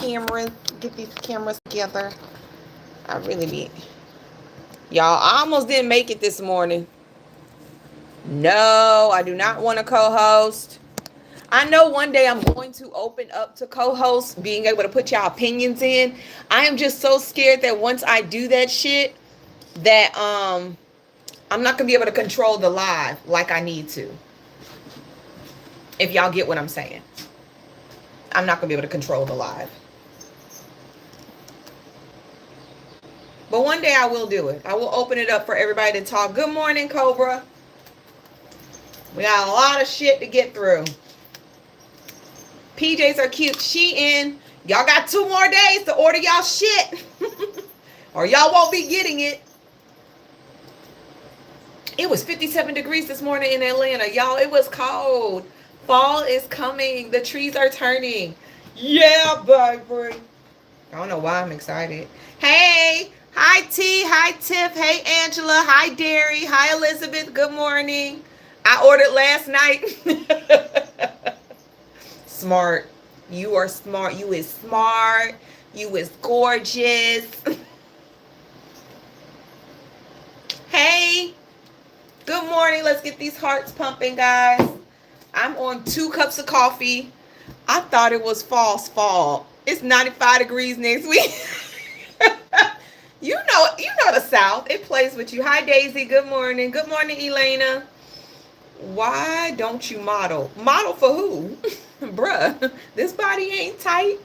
cameras, get these cameras together. I really be. Y'all, I almost didn't make it this morning. No, I do not want to co-host. I know one day I'm going to open up to co-host, being able to put y'all opinions in. I am just so scared that once I do that shit, that I'm not gonna be able to control the live like I need to. If y'all get what I'm saying. I'm not gonna be able to control the live. But one day I will do it. I will open it up for everybody to talk. Good morning, Cobra. We got a lot of shit to get through. PJs are cute. Shein. Y'all got 2 more days to order y'all shit. Or y'all won't be getting it. It was 57 degrees this morning in Atlanta. Y'all, it was cold. Fall is coming. The trees are turning. Yeah, baby. I don't know why I'm excited. Hey. Hi, T. Hi, Tiff. Hey, Angela. Hi, Derry. Hi, Elizabeth. Good morning. I ordered last night. Smart. You are smart. You is smart. You is gorgeous. Hey. Good morning. Let's get these hearts pumping, guys. I'm on 2 cups of coffee. I thought it was false fall. It's 95 degrees next week. You know the South. It plays with you. Hi, Daisy. Good morning. Good morning, Elena. Why don't you model? Model for who? Bruh, this body ain't tight.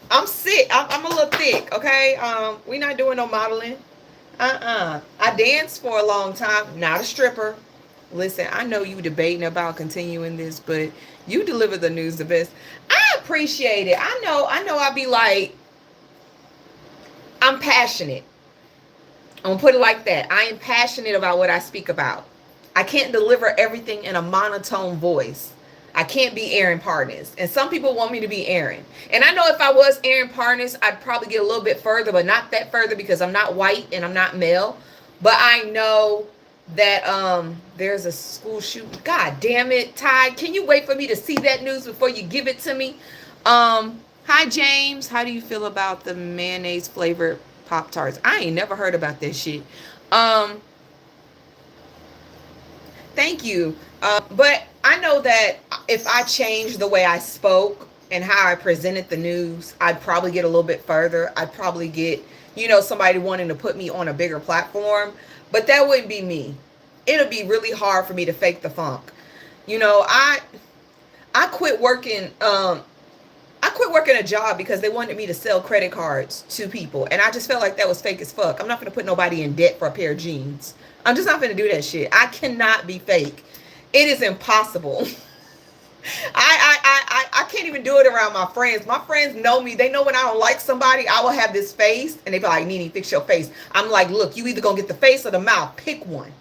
I'm sick. I'm a little thick, okay? We're not doing no modeling. I danced for a long time. Not a stripper. Listen, I know you debating about continuing this, but you deliver the news the best. I appreciate it. I know I'll be like, I'm passionate. I'm gonna put it like that. I am passionate about what I speak about. I can't deliver everything in a monotone voice. I can't be Aaron Parnas. And some people want me to be Aaron. And I know if I was Aaron Parnas, I'd probably get a little bit further, but not that further because I'm not white and I'm not male. But I know that there's a school shooting. God damn it, Ty. Can you wait for me to see that news before you give it to me? Hi, James. How do you feel about the mayonnaise flavored Pop-Tarts? I ain't never heard about that shit. Thank you. But I know that if I changed the way I spoke and how I presented the news, I'd probably get a little bit further. I'd probably get, somebody wanting to put me on a bigger platform. But that wouldn't be me. It'll be really hard for me to fake the funk. I quit working. I quit working a job because they wanted me to sell credit cards to people. And I just felt like that was fake as fuck. I'm not going to put nobody in debt for a pair of jeans. I'm just not going to do that shit. I cannot be fake. It is impossible. I can't even do it around my friends. My friends know me. They know when I don't like somebody, I will have this face. And they be like, Nene, fix your face. I'm like, look, you either going to get the face or the mouth. Pick one.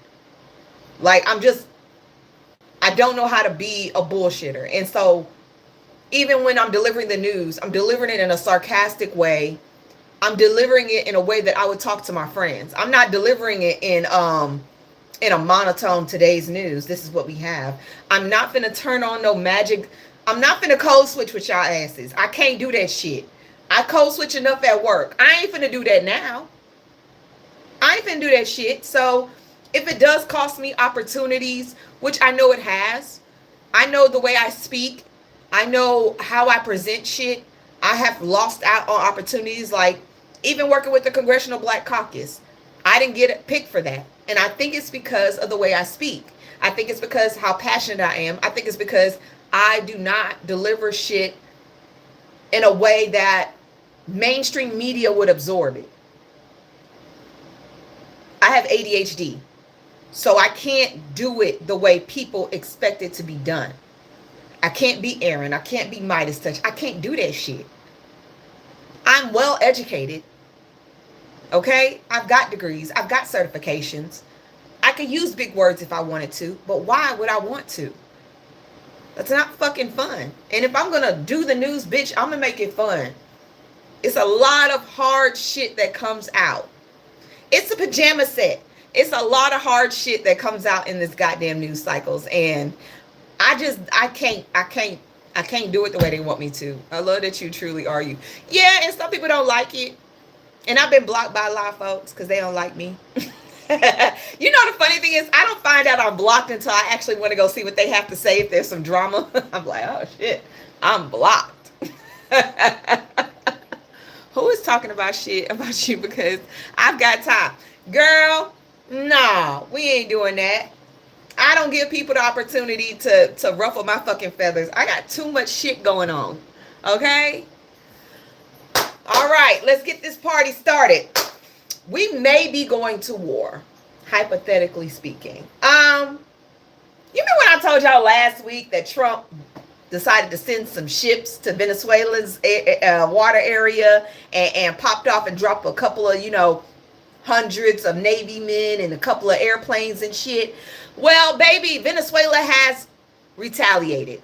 Like, I don't know how to be a bullshitter. And so even when I'm delivering the news, I'm delivering it in a sarcastic way. I'm delivering it in a way that I would talk to my friends. I'm not delivering it in a monotone today's news. This is what we have. I'm not finna turn on no magic. I'm not finna code switch with y'all asses. I can't do that shit. I code switch enough at work. I ain't finna do that now. I ain't finna do that shit. So if it does cost me opportunities, which I know it has, I know the way I speak, I know how I present shit. I have lost out on opportunities, like even working with the Congressional Black Caucus. I didn't get picked for that. And I think it's because of the way I speak. I think it's because how passionate I am. I think it's because I do not deliver shit in a way that mainstream media would absorb it. I have ADHD. So I can't do it the way people expect it to be done. I can't be Aaron. I can't be Midas Touch. I can't do that shit. I'm well educated. Okay? I've got degrees. I've got certifications. I could use big words if I wanted to, but why would I want to? That's not fucking fun. And if I'm going to do the news, bitch, I'm going to make it fun. It's a lot of hard shit that comes out. It's a pajama set. It's a lot of hard shit that comes out in this goddamn news cycles. And I I can't do it the way they want me to. I love that you truly are you. Yeah, and some people don't like it. And I've been blocked by a lot of folks because they don't like me. You know, the funny thing is, I don't find out I'm blocked until I actually want to go see what they have to say if there's some drama. I'm like, oh shit, I'm blocked. Who is talking about shit about you because I've got time? Girl, no, we ain't doing that. I don't give people the opportunity to ruffle my fucking feathers. I got too much shit going on. Okay? All right, let's get this party started. We may be going to war, hypothetically speaking. You remember when I told y'all last week that Trump decided to send some ships to Venezuela's water area and popped off and dropped a couple of, you know, hundreds of Navy men and a couple of airplanes and shit? Well, baby, Venezuela has retaliated.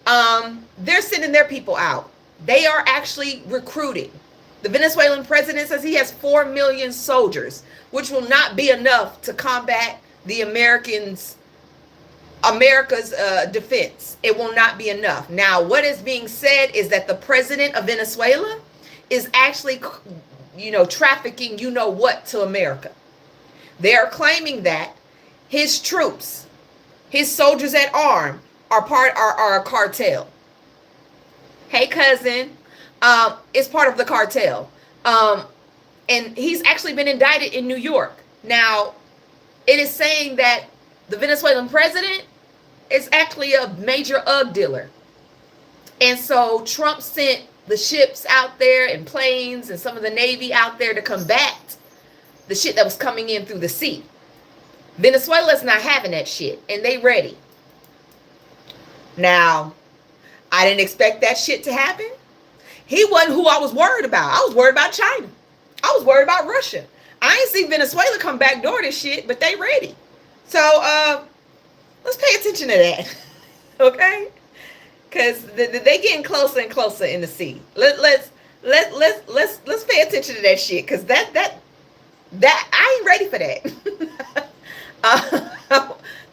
They're sending their people out. They are actually recruiting. The Venezuelan president says he has 4 million soldiers, which will not be enough to combat the America's defense. It will not be enough. Now, what is being said is that the president of Venezuela is actually, you know, trafficking, you know what, to America. They are claiming that his troops, his soldiers at arms, are a cartel. Hey, cousin, is part of the cartel. And he's actually been indicted in New York. Now, it is saying that the Venezuelan president is actually a major UGG dealer. And so Trump sent the ships out there and planes and some of the Navy out there to combat the shit that was coming in through the sea. Venezuela's not having that shit, and they ready. Now, I didn't expect that shit to happen. He wasn't who I was worried about. I was worried about China. I was worried about Russia. I ain't see Venezuela come back door this shit, but they ready. So let's pay attention to that. Okay? Because they getting closer and closer in the sea. Let's pay attention to that shit. Because that I ain't ready for that.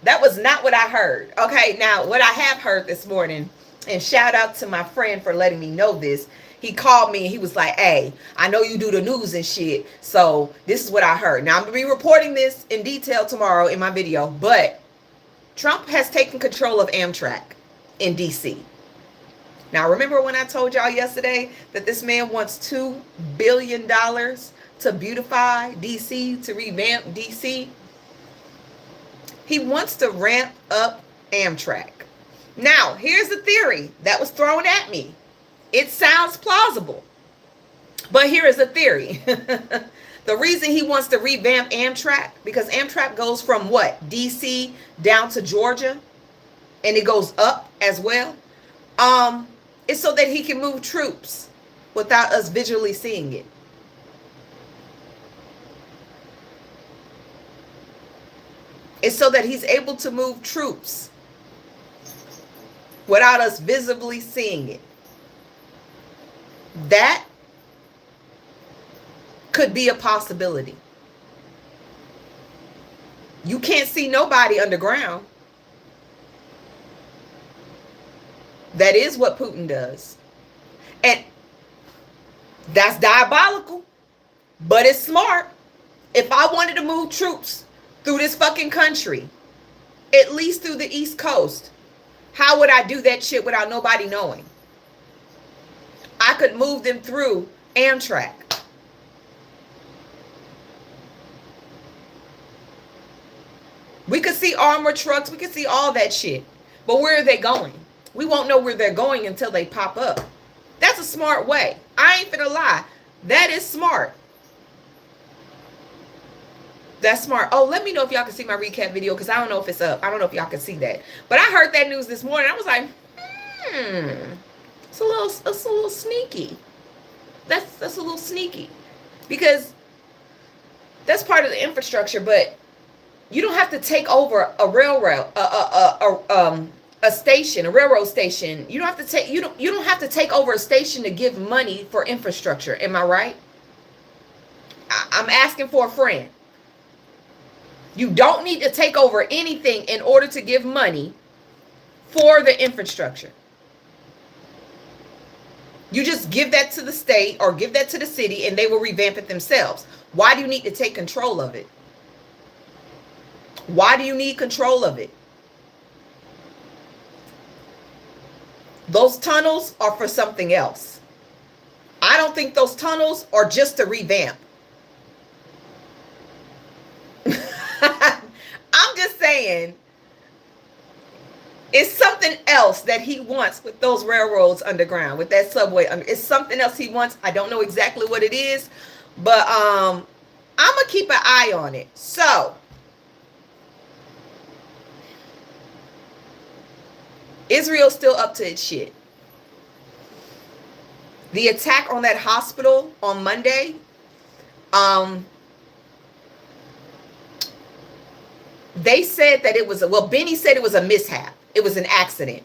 That was not what I heard. Okay, now what I have heard this morning, and shout out to my friend for letting me know this. He called me and he was like, hey, I know you do the news and shit, so this is what I heard. Now I'm gonna be reporting this in detail tomorrow in my video, but Trump has taken control of Amtrak in DC. Now remember when I told y'all yesterday that this man wants $2 billion to beautify DC, to revamp DC? He wants to ramp up Amtrak. Now, here's the theory that was thrown at me. It sounds plausible, but here is a theory. The reason he wants to revamp Amtrak, because Amtrak goes from what? DC down to Georgia, and it goes up as well. It's so that he can move troops without us visually seeing it. It's so that he's able to move troops without us visibly seeing it. That could be a possibility. You can't see nobody underground. That is what Putin does. And that's diabolical, but it's smart. If I wanted to move troops through this fucking country, at least through the East Coast, how would I do that shit without nobody knowing? I could move them through Amtrak. We could see armored trucks. We could see all that shit. But where are they going? We won't know where they're going until they pop up. That's a smart way. I ain't finna lie. That is smart. That's smart. Oh, let me know if y'all can see my recap video, because I don't know if it's up. I don't know if y'all can see that. But I heard that news this morning. I was like, it's a little sneaky. That's a little sneaky, because that's part of the infrastructure. But you don't have to take over a railroad, a station, a railroad station. You don't have to take you don't have to take over a station to give money for infrastructure. Am I right? I'm asking for a friend. You don't need to take over anything in order to give money for the infrastructure. You just give that to the state or give that to the city and they will revamp it themselves. Why do you need to take control of it? Why do you need control of it? Those tunnels are for something else. I don't think those tunnels are just to revamp. I'm just saying, it's something else that he wants with those railroads underground, with that subway. It's something else he wants. I don't know exactly what it is, but I'm gonna keep an eye on it. So Israel's still up to its shit. The attack on that hospital on Monday, they said that it was, well, Benny said it was a mishap. It was an accident.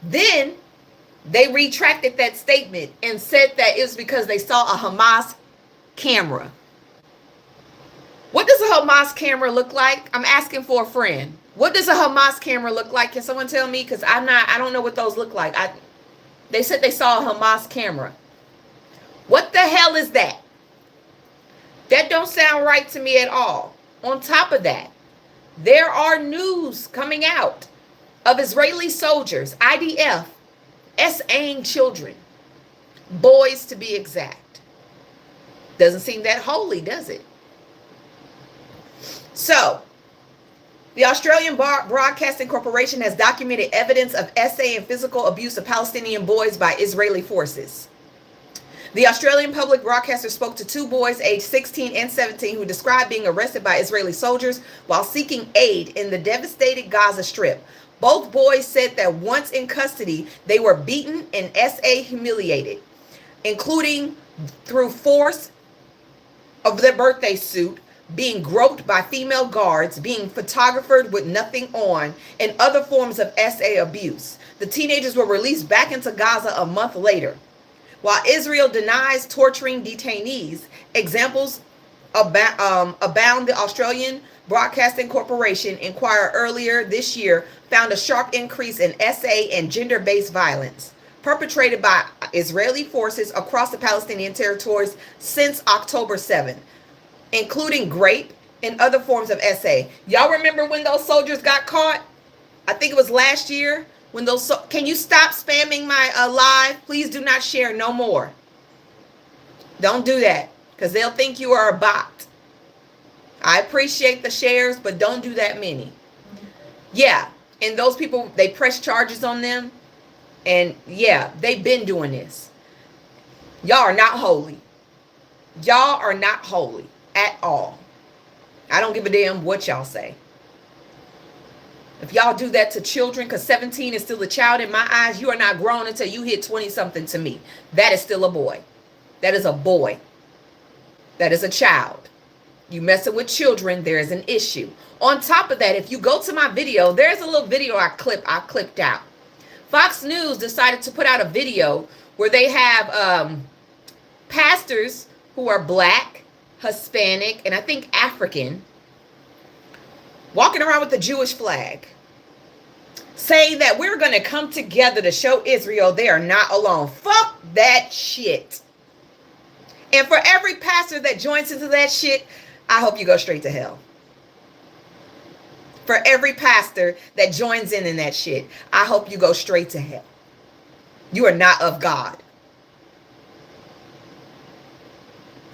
Then they retracted that statement and said that it was because they saw a Hamas camera. What does a Hamas camera look like? I'm asking for a friend. What does a Hamas camera look like? Can someone tell me? Because I don't know what those look like. They said they saw a Hamas camera. What the hell is that? That don't sound right to me at all. On top of that, there are news coming out of Israeli soldiers, IDF, SAing children, boys to be exact. Doesn't seem that holy, does it? So, the Australian Broadcasting Corporation has documented evidence of SA and physical abuse of Palestinian boys by Israeli forces. The Australian public broadcaster spoke to two boys aged 16 and 17 who described being arrested by Israeli soldiers while seeking aid in the devastated Gaza Strip. Both boys said that once in custody, they were beaten and SA humiliated, including through force of their birthday suit, being groped by female guards, being photographed with nothing on, and other forms of SA abuse. The teenagers were released back into Gaza a month later. While Israel denies torturing detainees, examples abound. The Australian Broadcasting Corporation inquiry earlier this year found a sharp increase in SA and gender-based violence perpetrated by Israeli forces across the Palestinian territories since October 7th, including rape and other forms of SA. Y'all remember when those soldiers got caught? I think it was last year. When those, can you stop spamming my live? Please do not share no more. Don't do that because they'll think you are a bot. I appreciate the shares, but don't do that many. Yeah, and those people, they press charges on them. And yeah, they've been doing this. Y'all are not holy. Y'all are not holy at all. I don't give a damn what y'all say. If y'all do that to children, because 17 is still a child in my eyes, you are not grown until you hit 20-something to me. That is still a boy. That is a boy. That is a child. You messing with children, there is an issue. On top of that, if you go to my video, there's a little video I clipped out. Fox News decided to put out a video where they have pastors who are black, Hispanic, and I think African, walking around with the Jewish flag, saying that we're going to come together to show Israel they are not alone. Fuck that shit. And for every pastor that joins into that shit, I hope you go straight to hell. For every pastor that joins in that shit, I hope you go straight to hell. You are not of God.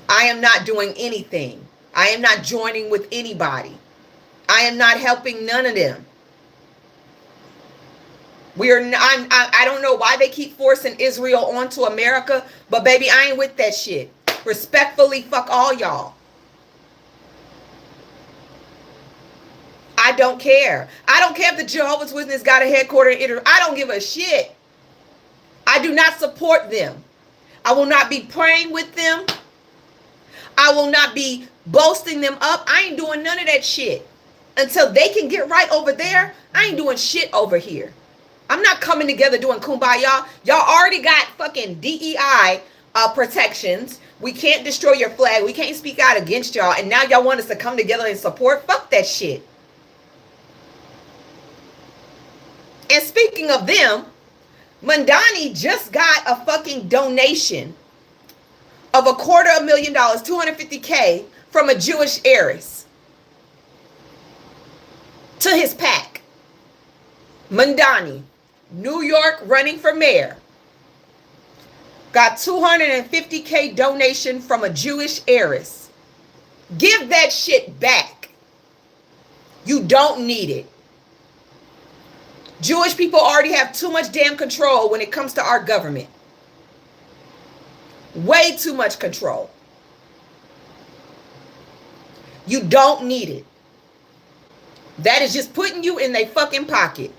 I am not doing anything. I am not joining with anybody. I am not helping none of them. We are. I don't know why they keep forcing Israel onto America, but baby, I ain't with that shit. Respectfully, fuck all y'all. I don't care. I don't care if the Jehovah's Witness got a headquarters in Israel. I don't give a shit. I do not support them. I will not be praying with them. I will not be boasting them up. I ain't doing none of that shit. Until they can get right over there, I ain't doing shit over here. I'm not coming together doing kumbaya. Y'all already got fucking DEI protections. We can't destroy your flag. We can't speak out against y'all. And now y'all want us to come together and support? Fuck that shit. And speaking of them, Mandani just got a fucking fucking donation of $250,000, $250K from a Jewish heiress to his PAC. Mandani, New York, running for mayor, got $250K donation from a Jewish heiress. Give that shit back. You don't need it. Jewish people already have too much damn control when it comes to our government. Way too much control. You don't need it. That is just putting you in their fucking pocket.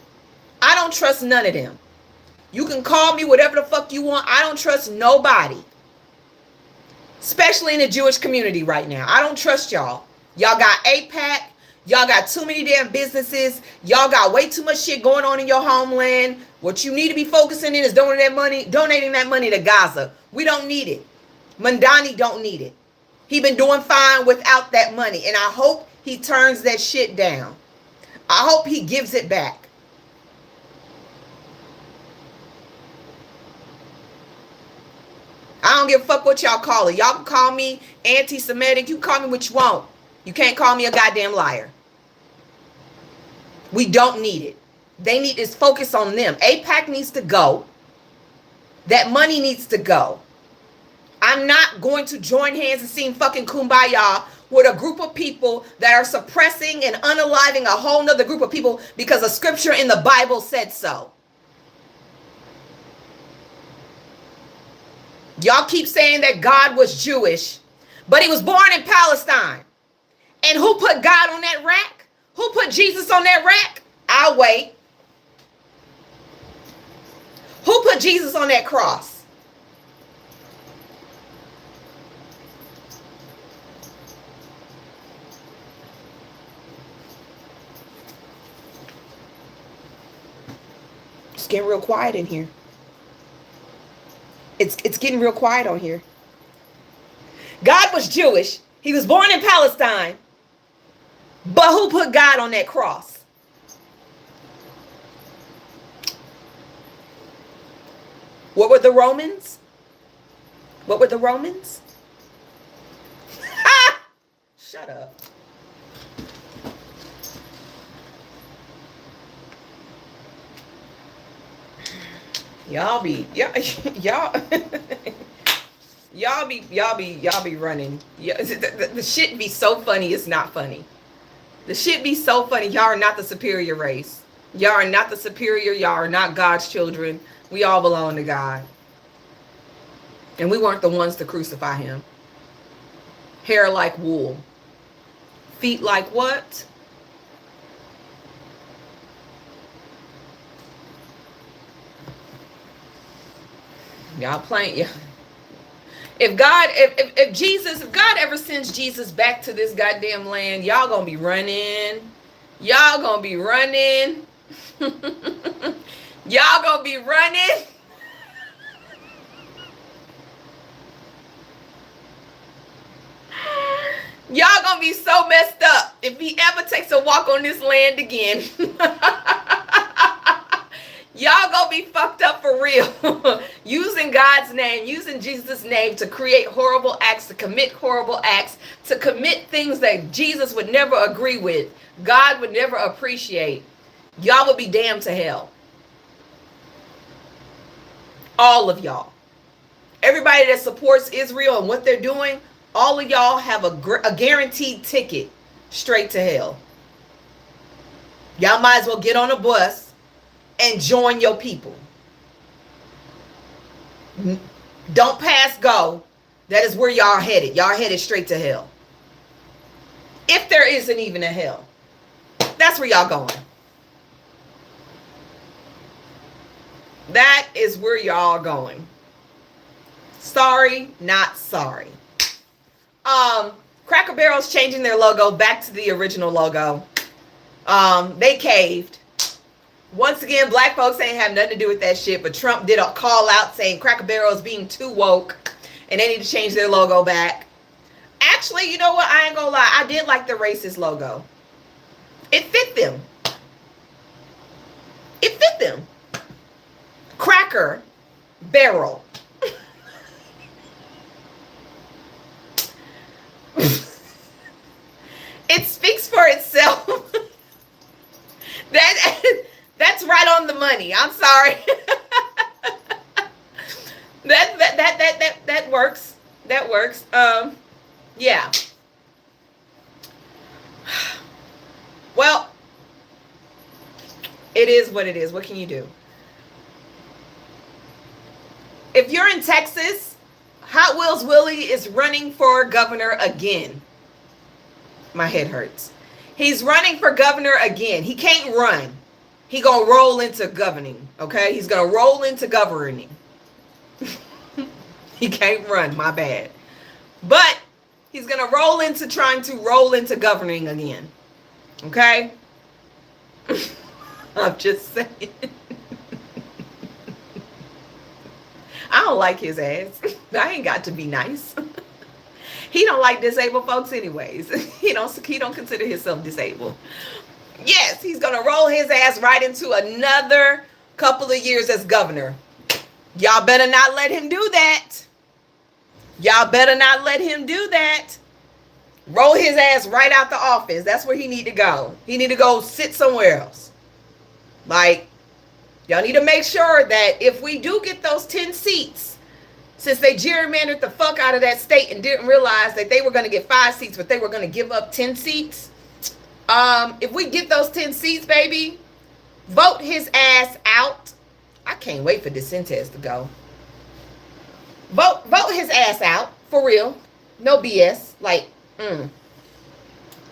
I don't trust none of them. You can call me whatever the fuck you want. I don't trust nobody. Especially in the Jewish community right now. I don't trust y'all. Y'all got AIPAC. Y'all got too many damn businesses. Y'all got way too much shit going on in your homeland. What you need to be focusing in is donating that money to Gaza. We don't need it. Mandani don't need it. He been doing fine without that money. And I hope he turns that shit down. I hope he gives it back. I don't give a fuck what y'all call it. Y'all can call me anti-Semitic. You can call me what you want. You can't call me a goddamn liar. We don't need it. They need this focus on them. AIPAC needs to go. That money needs to go. I'm not going to join hands and sing fucking kumbaya with a group of people that are suppressing and unaliving a whole nother group of people because a scripture in the Bible said so. Y'all keep saying that God was Jewish, but he was born in Palestine. And who put God on that rack? Who put Jesus on that rack? I'll wait. Who put Jesus on that cross? It's getting real quiet in here. It's getting real quiet on here. God was Jewish. He was born in Palestine. But who put God on that cross? What were the Romans? What were the Romans? Shut up. Y'all be running. The shit be so funny, it's not funny. The shit be so funny. Y'all are not the superior race. Y'all are not the superior. Y'all are not God's children. We all belong to God. And we weren't the ones to crucify him. Hair like wool. Feet like what? Y'all playing. Yeah. If God ever sends Jesus back to this goddamn land, y'all gonna be running. Y'all gonna be running. Y'all gonna be running. Y'all gonna be so messed up if he ever takes a walk on this land again. Y'all gonna be fucked up for real. Using God's name, using Jesus' name to create horrible acts, to commit horrible acts, to commit things that Jesus would never agree with, God would never appreciate. Y'all would be damned to hell. All of y'all. Everybody that supports Israel and what they're doing, all of y'all have a guaranteed ticket straight to hell. Y'all might as well get on a bus and join your people. Don't pass go. That is where y'all headed. Y'all headed straight to hell. If there isn't even a hell. That's where y'all going. That is where y'all going. Sorry, not sorry. Cracker Barrel's changing their logo back to the original logo. They caved. Once again, black folks ain't have nothing to do with that shit, but Trump did a call out saying Cracker Barrel is being too woke and they need to change their logo back. Actually, you know what? I ain't gonna lie. I did like the racist logo. It fit them. It fit them. Cracker Barrel. I'm sorry. That works. That works. Yeah. Well, it is what it is. What can you do? If you're in Texas, Hot Wheels Willie is running for governor again. My head hurts. He's running for governor again. He can't run. He gonna roll into governing, okay? He's gonna roll into governing. He can't run, my bad. But he's gonna roll into trying to roll into governing again, okay? I'm just saying. I don't like his ass. I ain't got to be nice. He don't like disabled folks anyways. He don't consider himself disabled. Yes, he's gonna roll his ass right into another couple of years as governor. Y'all better not let him do that. Y'all better not let him do that. Roll his ass right out the office. That's where he need to go. He need to go sit somewhere else. Like, y'all need to make sure that if we do get those 10 seats, since they gerrymandered the fuck out of that state and didn't realize that they were going to get 5 seats, but they were going to give up 10 seats. If we get those 10 seats, baby, vote his ass out. I can't wait for DeSantis to go. Vote his ass out, for real. No BS. Like,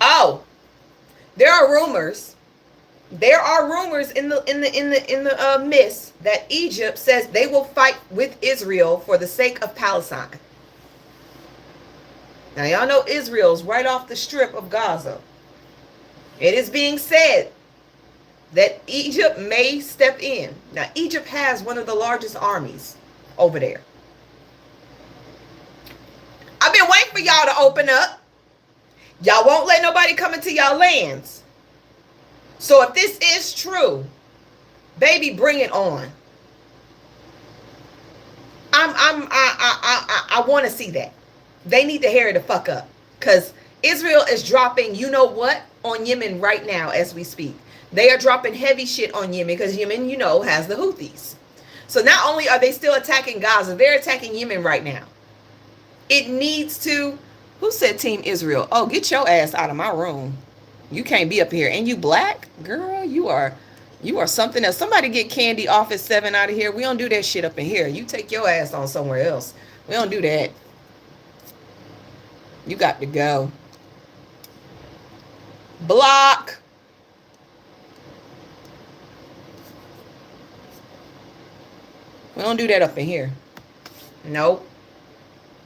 Oh, there are rumors. There are rumors in the midst that Egypt says they will fight with Israel for the sake of Palestine. Now, y'all know Israel's right off the strip of Gaza. It is being said that Egypt may step in. Now, Egypt has one of the largest armies over there. I've been waiting for y'all to open up. Y'all won't let nobody come into y'all lands. So if this is true, baby, bring it on. I want to see that. They need to hurry the fuck up, because Israel is dropping, you know what, on Yemen right now as we speak. They are dropping heavy shit on Yemen because Yemen, you know, has the Houthis. So not only are they still attacking Gaza, they're attacking Yemen right now. It needs to. Who said Team Israel? Oh, get your ass out of my room. You can't be up here. And you black? Girl, you are something else. Somebody get Candy Office 7 out of here. We don't do that shit up in here. You take your ass on somewhere else. We don't do that. You got to go. Block. We don't do that up in here. Nope.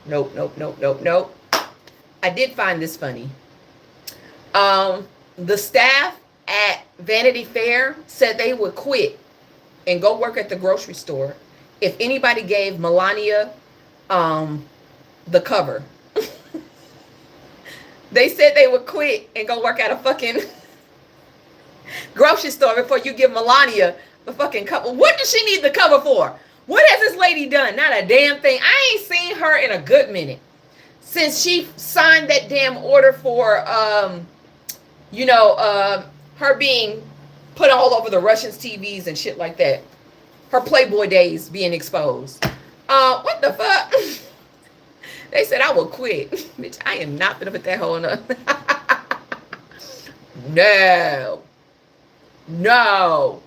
Nope, nope, nope, nope, nope. I did find this funny. The staff at Vanity Fair said they would quit and go work at the grocery store if anybody gave Melania the cover. They said they would quit and go work at a fucking grocery store before you give Melania the fucking cover. What does she need the cover for? What has this lady done? Not a damn thing. I ain't seen her in a good minute since she signed that damn order for, her being put all over the Russians' TVs and shit like that. Her Playboy days being exposed. What the fuck? They said I will quit. Bitch, I am not gonna put that hole up. No. No.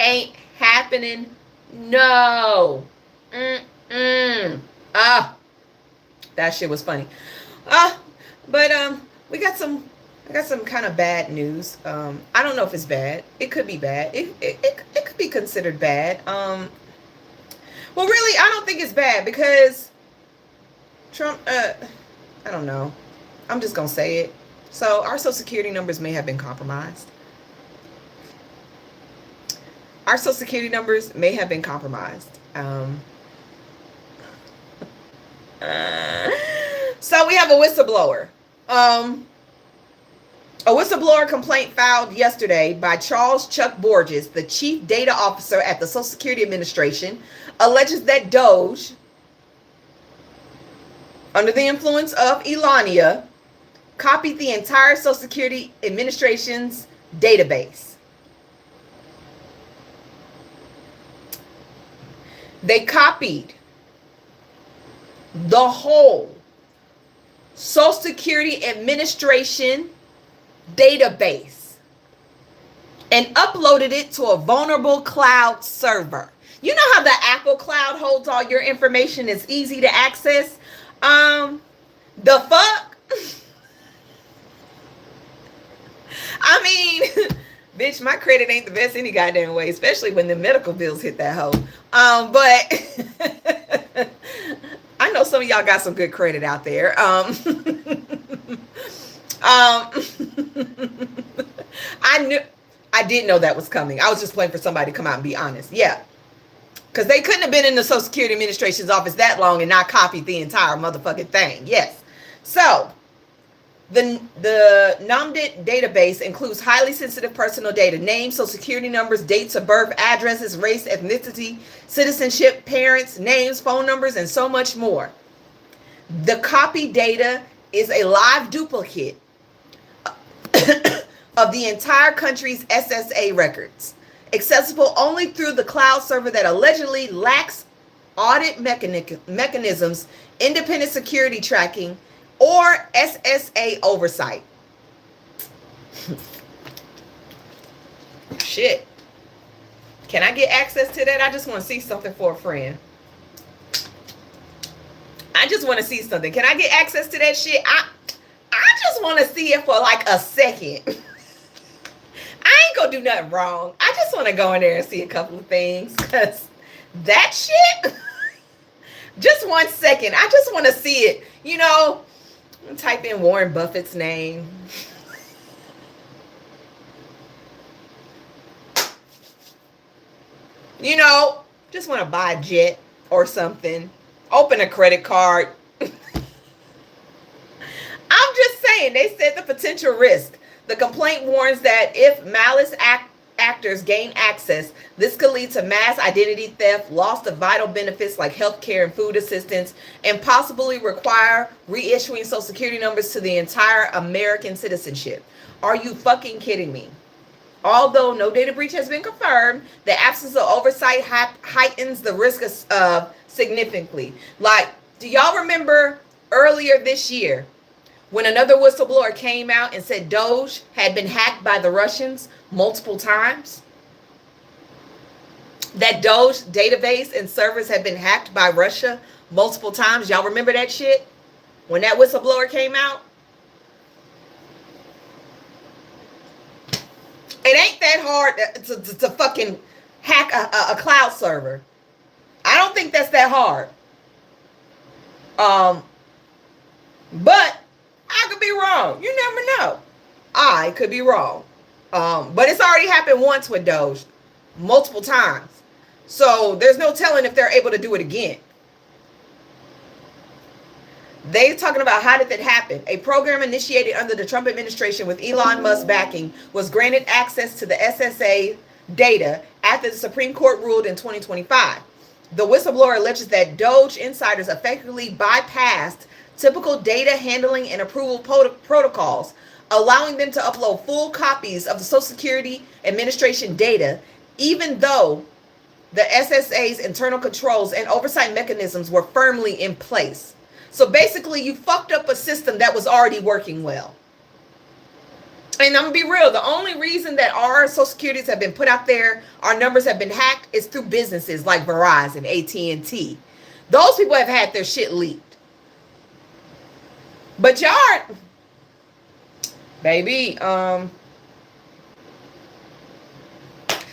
Ain't happening. No. That shit was funny. But I got some kind of bad news. I don't know if it's bad. It could be bad. It could be considered bad. Well, really, I don't think it's bad because Trump, I don't know. I'm just going to say it. So our Social Security numbers may have been compromised. Our Social Security numbers may have been compromised. So we have a whistleblower. A whistleblower complaint filed yesterday by Charles Chuck Borges, the chief data officer at the Social Security Administration, alleges that Doge, under the influence of Elania, copied the entire Social Security Administration's database. They copied the whole Social Security Administration database and uploaded it to a vulnerable cloud server. You know how the Apple cloud holds all your information, is easy to access? The fuck? I mean, bitch, my credit ain't the best any goddamn way, especially when the medical bills hit that hoe. But I know some of y'all got some good credit out there. I did know that was coming. I was just waiting for somebody to come out and be honest. Yeah. Because they couldn't have been in the Social Security Administration's office that long and not copied the entire motherfucking thing. Yes. So, the NOMDIT database includes highly sensitive personal data: names, social security numbers, dates of birth, addresses, race, ethnicity, citizenship, parents, names, phone numbers, and so much more. The copy data is a live duplicate of the entire country's SSA records, accessible only through the cloud server that allegedly lacks audit mechanisms, independent security tracking, or SSA oversight. Shit. Can I get access to that? I just want to see something for a friend. I just want to see something. Can I get access to that shit? I just want to see it for like a second. I ain't gonna do nothing wrong. I just want to go in there and see a couple of things, because that shit, just 1 second. I just want to see it. You know, type in Warren Buffett's name. You know, just want to buy a jet or something. Open a credit card. I'm just saying, they said the potential risk. The complaint warns that if malice actors gain access, this could lead to mass identity theft, loss of vital benefits like healthcare and food assistance, and possibly require reissuing social security numbers to the entire American citizenship. Are you fucking kidding me? Although no data breach has been confirmed, the absence of oversight heightens the risk significantly. Like, do y'all remember earlier this year when another whistleblower came out and said Doge had been hacked by the Russians multiple times? That Doge database and servers had been hacked by Russia multiple times. Y'all remember that shit? When that whistleblower came out? It ain't that hard to fucking hack a cloud server. I don't think that's that hard. But I could be wrong. You never know. I could be wrong. But it's already happened once with Doge, multiple times. So there's no telling if they're able to do it again. They're talking about, how did that happen? A program initiated under the Trump administration with Elon Musk backing was granted access to the SSA data after the Supreme Court ruled in 2025. The whistleblower alleges that Doge insiders effectively bypassed typical data handling and approval protocols, allowing them to upload full copies of the Social Security Administration data, even though the SSA's internal controls and oversight mechanisms were firmly in place. So basically, you fucked up a system that was already working well. And I'm gonna be real, the only reason that our Social Securities have been put out there, our numbers have been hacked, is through businesses like Verizon, AT&T. Those people have had their shit leaked. But y'all, baby,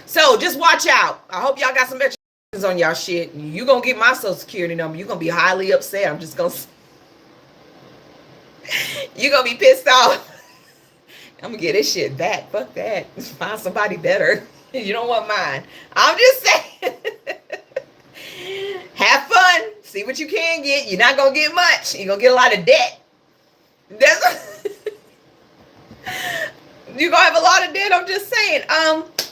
so just watch out. I hope y'all got some extra on y'all shit. You gonna get my Social Security number. You're gonna be highly upset. I'm just gonna, you're gonna be pissed off. I'm gonna get this shit back. Fuck that. Find somebody better. You don't want mine. I'm just saying. Have fun. See what you can get. You're not gonna get much. You're gonna get a lot of debt. You're gonna have a lot of debt. I'm just saying.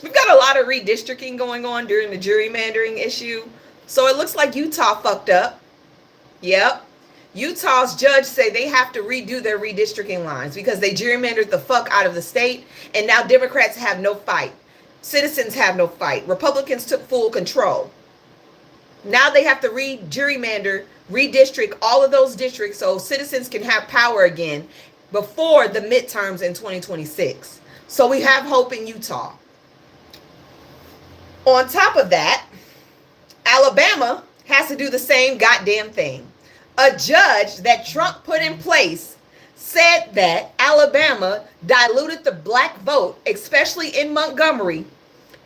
We've got a lot of redistricting going on during the gerrymandering issue. So it looks like Utah fucked up. Yep. Utah's judge say they have to redo their redistricting lines because they gerrymandered the fuck out of the state, and now Democrats have no fight. Citizens have no fight. Republicans took full control. Now they have to gerrymander, redistrict all of those districts so citizens can have power again before the midterms in 2026. So we have hope in Utah. On top of that, Alabama has to do the same goddamn thing. A judge that Trump put in place said that Alabama diluted the black vote, especially in Montgomery,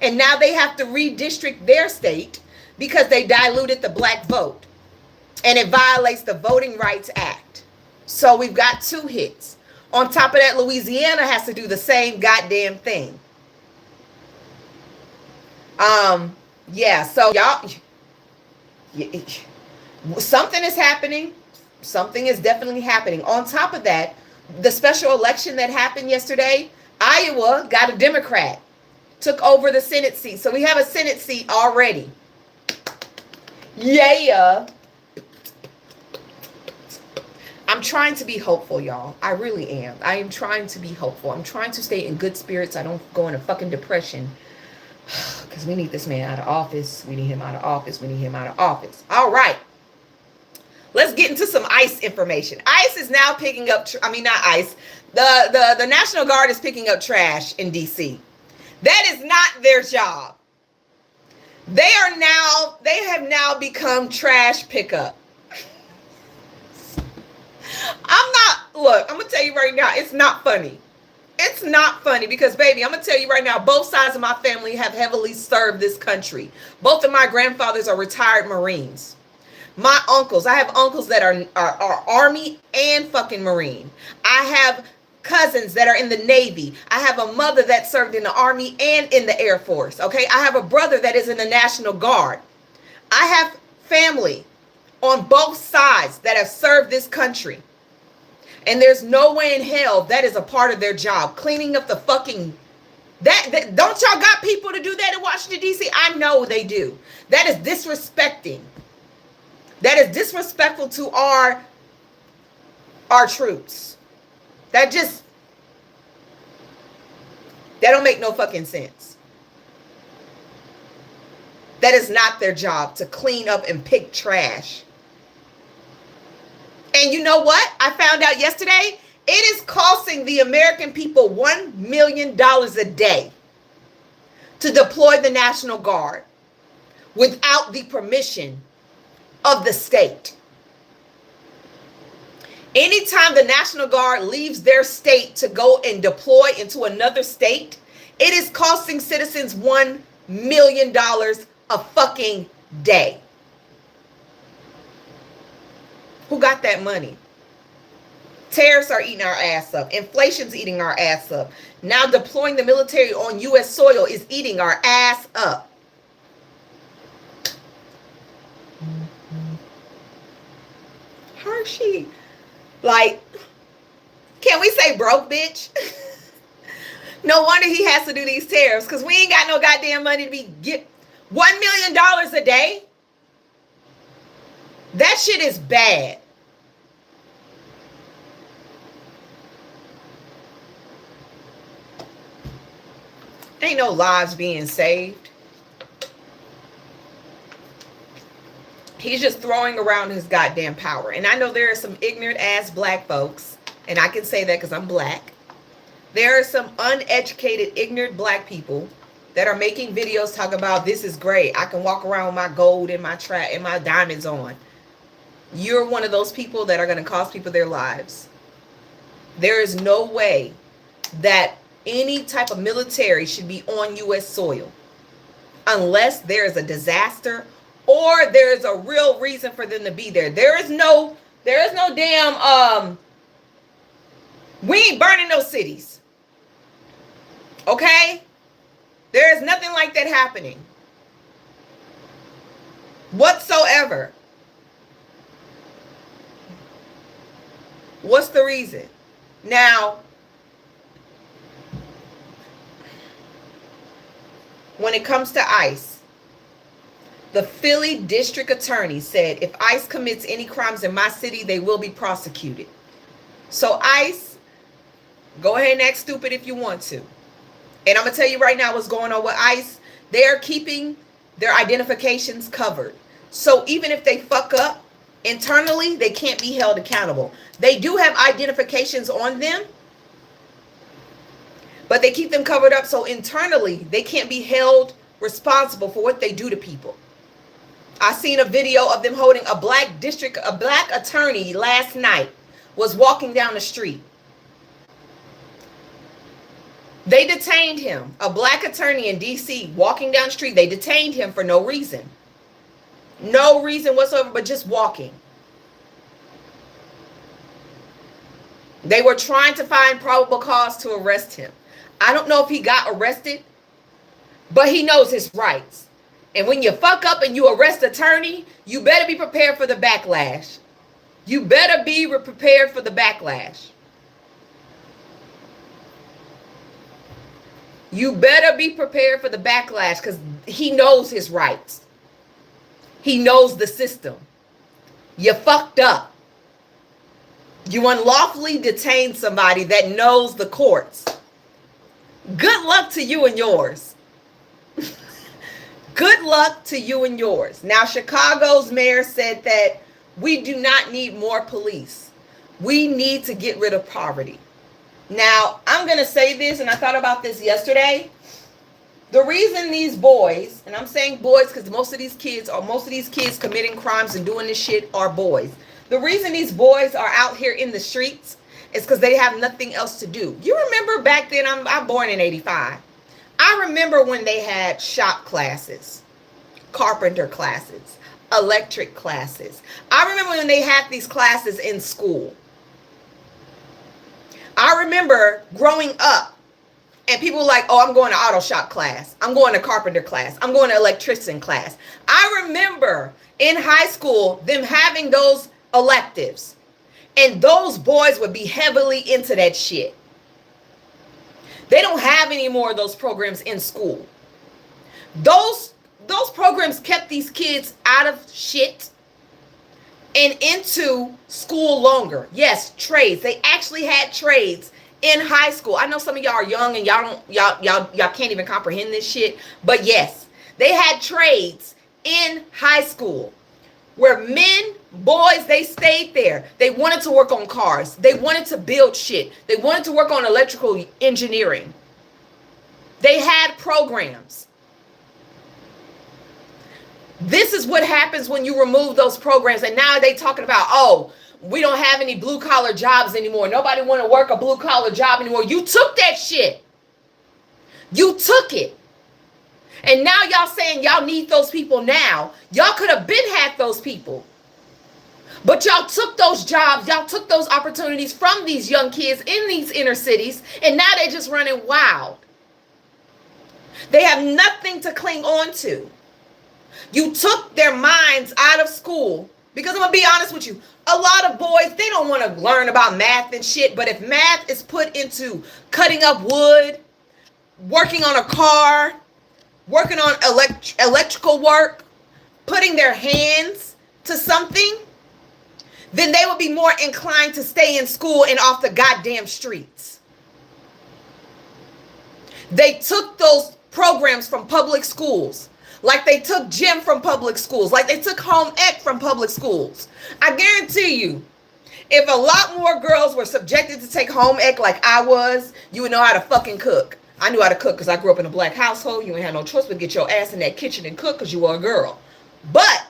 and now they have to redistrict their state because they diluted the black vote, and it violates the Voting Rights Act. So we've got 2 hits. On top of that, Louisiana has to do the same goddamn thing. Yeah, so y'all, something is happening. Something is definitely happening. On top of that, the special election that happened yesterday, Iowa got a Democrat, took over the Senate seat. So we have a Senate seat already. Yeah. I'm trying to be hopeful, y'all. I really am. I am trying to be hopeful. I'm trying to stay in good spirits. I don't go into fucking depression. Because we need this man out of office. We need him out of office. We need him out of office. All right. Let's get into some ICE information. ICE is now picking up, not ICE. The National Guard is picking up trash in D.C. That is not their job. They have now become trash pickup. I'm going to tell you right now, it's not funny. It's not funny because, baby, I'm going to tell you right now, both sides of my family have heavily served this country. Both of my grandfathers are retired Marines. My uncles, I have uncles that are Army and fucking Marine. I have cousins that are in the Navy. I have a mother that served in the Army and in the Air Force, okay? I have a brother that is in the National Guard. I have family on both sides that have served this country. And there's no way in hell that is a part of their job. Cleaning up the fucking... That don't y'all got people to do that in Washington, D.C.? I know they do. That is disrespecting. That is disrespectful to our troops. That don't make no fucking sense. That is not their job to clean up and pick trash. And you know what? I found out yesterday, it is costing the American people $1 million a day to deploy the National Guard without the permission of the state. Anytime the National Guard leaves their state to go and deploy into another state, it is costing citizens $1 million a fucking day. Who got that money? Tariffs are eating our ass up. Inflation's eating our ass up. Now deploying the military on U.S. soil is eating our ass up. Hershey. Like, can we say broke, bitch? No wonder he has to do these tariffs, because we ain't got no goddamn money to get $1 million a day. That shit is bad. Ain't no lives being saved. He's just throwing around his goddamn power. And I know there are some ignorant ass black folks, and I can say that because I'm black. There are some uneducated, ignorant black people that are making videos talking about this is great. I can walk around with my gold and my and my diamonds on. You're one of those people that are going to cost people their lives. There is no way that any type of military should be on U.S. soil unless there is a disaster or there is a real reason for them to be there. There is no damn, we ain't burning no cities. Okay? There is nothing like that happening whatsoever. What's the reason? Now, when it comes to ICE, the Philly district attorney said if ICE commits any crimes in my city, they will be prosecuted. So ICE, go ahead and act stupid if you want to. And I'm going to tell you right now what's going on with ICE. They're keeping their identifications covered. So even if they fuck up internally, they can't be held accountable. They do have identifications on them, but they keep them covered up, so internally they can't be held responsible for what they do to people. I seen a video of them holding a black attorney last night was walking down the street. They detained him, a black attorney in DC walking down the street. They detained him for no reason. No reason whatsoever, but just walking. They were trying to find probable cause to arrest him. I don't know if he got arrested, but he knows his rights. And when you fuck up and you arrest an attorney, you better be prepared for the backlash. You better be prepared for the backlash. You better be prepared for the backlash, because he knows his rights. He knows the system. You fucked up. You unlawfully detained somebody that knows the courts. Good luck to you and yours. Good luck to you and yours. Now, Chicago's mayor said that we do not need more police. We need to get rid of poverty. Now, I'm going to say this, and I thought about this yesterday. The reason these boys, and I'm saying boys because most of these kids committing crimes and doing this shit are boys. The reason these boys are out here in the streets is because they have nothing else to do. You remember back then, I'm born in 85. I remember when they had shop classes, carpenter classes, electric classes. I remember when they had these classes in school. I remember growing up and people were like, oh, I'm going to auto shop class. I'm going to carpenter class. I'm going to electrician class. I remember in high school them having those electives, and those boys would be heavily into that shit. They don't have any more of those programs in school. Those programs kept these kids out of shit and into school longer. Yes, trades. They actually had trades in high school. I know some of y'all are young and y'all can't even comprehend this shit, but yes, they had trades in high school where men, boys, they stayed there. They wanted to work on cars. They wanted to build shit. They wanted to work on electrical engineering. They had programs. This is what happens when you remove those programs. And now they talking about, oh, we don't have any blue collar jobs anymore. Nobody want to work a blue collar job anymore. You took that shit. You took it. And now y'all saying y'all need those people now. Y'all could have been had those people. But y'all took those jobs. Y'all took those opportunities from these young kids in these inner cities. And now they're just running wild. They have nothing to cling on to. You took their minds out of school. Because I'm going to be honest with you. A lot of boys, they don't want to learn about math and shit. But if math is put into cutting up wood, working on a car, working on electrical work, putting their hands to something, then they would be more inclined to stay in school and off the goddamn streets. They took those programs from public schools, like they took gym from public schools, like they took home ec from public schools. I guarantee you, if a lot more girls were subjected to take home ec like I was, you would know how to fucking cook. I knew how to cook because I grew up in a black household. You ain't had no choice but get your ass in that kitchen and cook because you were a girl. But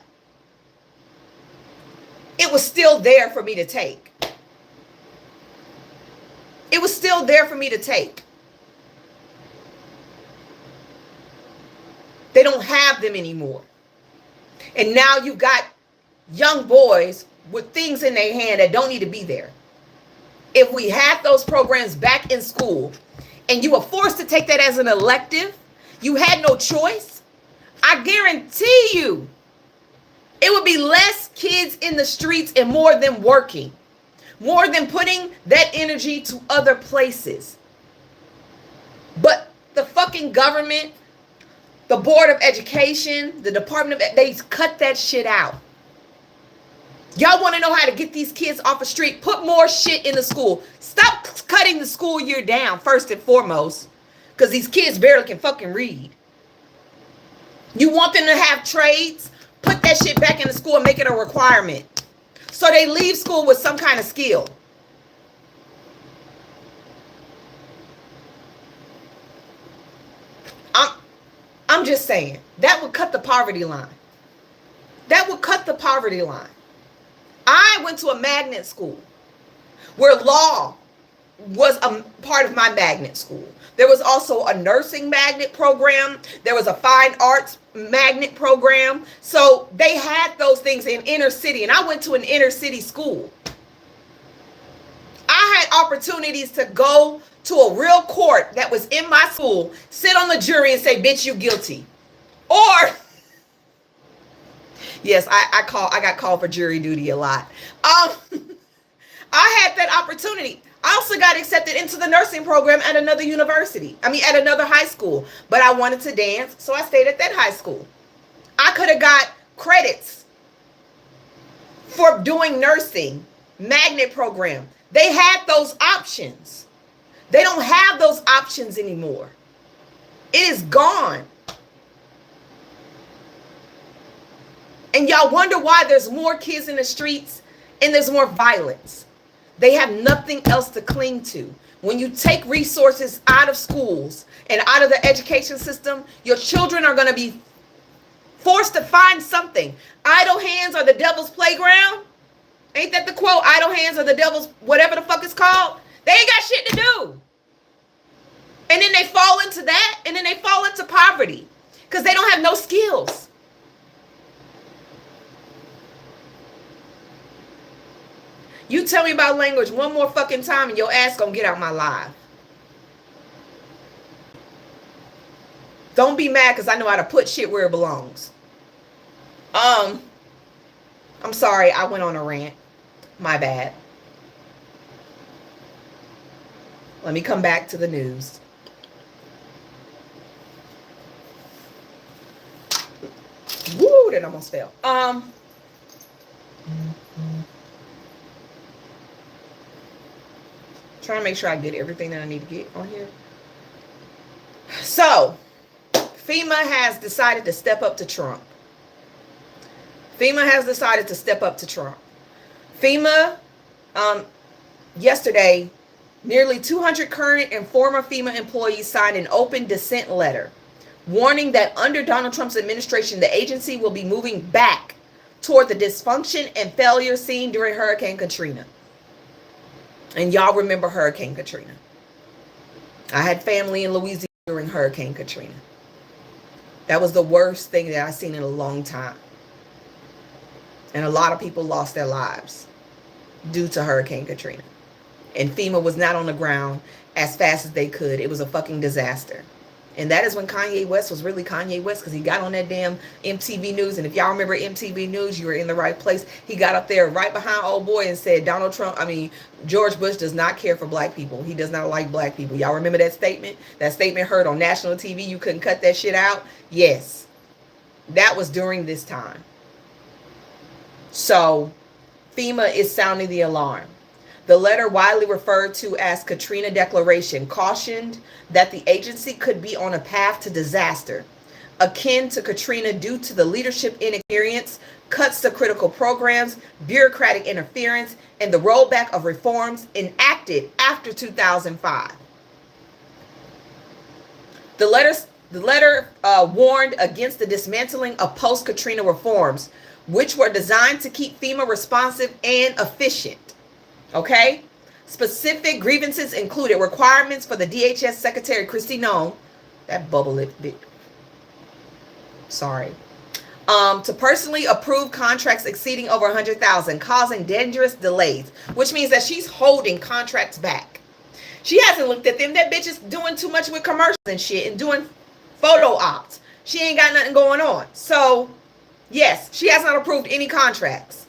it was still there for me to take. It was still there for me to take. They don't have them anymore. And now you got young boys with things in their hand that don't need to be there. If we had those programs back in school and you were forced to take that as an elective, you had no choice, I guarantee you it would be less kids in the streets and more than working, more than putting that energy to other places. But the fucking government, the Board of Education, the Department of, they cut that shit out. Y'all want to know how to get these kids off the street? Put more shit in the school. Stop cutting the school year down, first and foremost, because these kids barely can fucking read. You want them to have trades? put that shit back in the school and make it a requirement. So they leave school with some kind of skill. I'm just saying, that would cut the poverty line. That would cut the poverty line. I went to a magnet school where law was a part of my magnet school. There was also a nursing magnet program. There was a fine arts magnet program. So they had those things in inner city, and I went to an inner city school. I had opportunities to go to a real court that was in my school, sit on the jury and say, bitch, you guilty. Or, yes, I got called for jury duty a lot. I had that opportunity. I also got accepted into the nursing program at another university. At another high school. But I wanted to dance, so I stayed at that high school. I could have got credits for doing nursing, magnet program. They had those options. They don't have those options anymore. It is gone. And y'all wonder why there's more kids in the streets and there's more violence. They have nothing else to cling to. When you take resources out of schools and out of the education system, your children are going to be forced to find something. Idle hands are the devil's playground. Ain't that the quote? Idle hands are the devil's whatever the fuck it's called. They ain't got shit to do. And then they fall into that, and then they fall into poverty because they don't have no skills. You tell me about language one more fucking time and your ass gonna get out my live. Don't be mad because I know how to put shit where it belongs. I'm sorry, I went on a rant. My bad. Let me come back to the news. Woo, that almost fell. Trying to make sure I get everything that I need to get on here. So, FEMA has decided to step up to Trump. FEMA has decided to step up to Trump. FEMA, yesterday, nearly 200 current and former FEMA employees signed an open dissent letter warning that under Donald Trump's administration, the agency will be moving back toward the dysfunction and failure seen during Hurricane Katrina. And y'all remember Hurricane Katrina. I had family in Louisiana during Hurricane Katrina. That was the worst thing that I've seen in a long time. And a lot of people lost their lives due to Hurricane Katrina. And FEMA was not on the ground as fast as they could. It was a fucking disaster. And that is when Kanye West was really Kanye West, because he got on that damn MTV News. And if y'all remember MTV News, you were in the right place. He got up there right behind old boy and said, George Bush does not care for black people. He does not like black people. Y'all remember that statement? That statement heard on national TV. You couldn't cut that shit out. Yes. That was during this time. So FEMA is sounding the alarm. The letter, widely referred to as Katrina Declaration, cautioned that the agency could be on a path to disaster, akin to Katrina due to the leadership inexperience, cuts to critical programs, bureaucratic interference, and the rollback of reforms enacted after 2005. The letter warned against the dismantling of post-Katrina reforms, which were designed to keep FEMA responsive and efficient. Okay? Specific grievances included requirements for the DHS Secretary Kristi Noem, that bubble lip bit. Sorry. To personally approve contracts exceeding over 100,000, causing dangerous delays, which means that she's holding contracts back. She hasn't looked at them. That bitch is doing too much with commercials and shit and doing photo ops. She ain't got nothing going on. So, yes, she has not approved any contracts.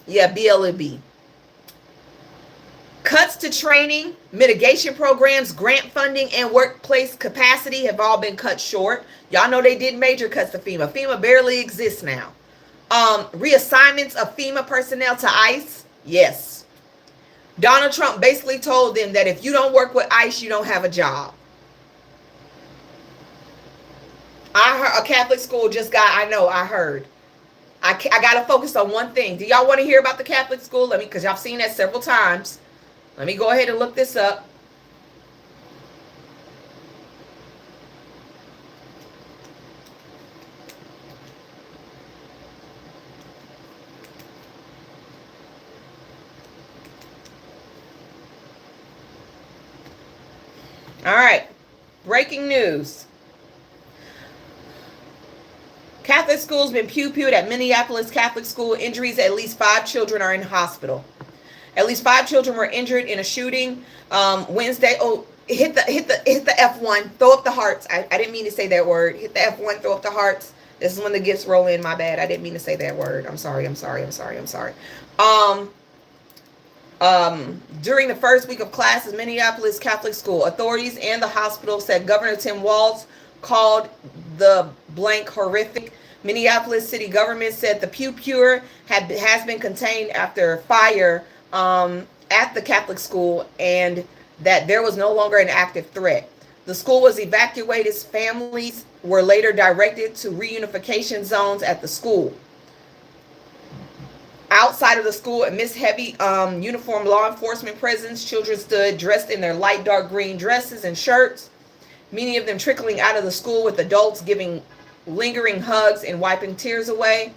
Yeah, BLB. Cuts to training, mitigation programs, grant funding, and workplace capacity have all been cut short. Y'all know they did major cuts to FEMA. FEMA barely exists now. Reassignments of FEMA personnel to ICE. Yes. Donald Trump basically told them that if you don't work with ICE, you don't have a job. I heard a Catholic school just got, I know, I heard. I got to focus on one thing. Do y'all want to hear about the Catholic school? Let me, because y'all seen that several times. Let me go ahead and look this up. All right. Breaking news. Catholic school's been pew-pewed at Minneapolis Catholic school. Injuries, at least 5 children are in hospital. At least 5 children were injured in a shooting Wednesday. Oh, hit the F1. Throw up the hearts. I didn't mean to say that word. Hit the F1. Throw up the hearts. This is when the gifts roll in. My bad. I didn't mean to say that word. I'm sorry. During the first week of classes, Minneapolis Catholic school authorities and the hospital said Governor Tim Walz called the blank horrific. Minneapolis city government said the pew-pewer has been contained after fire at the Catholic school, and that there was no longer an active threat. The school was evacuated. Families were later directed to reunification zones at the school. Outside of the school, amidst heavy uniformed law enforcement presence, children stood dressed in their light dark green dresses and shirts, many of them trickling out of the school with adults giving lingering hugs and wiping tears away.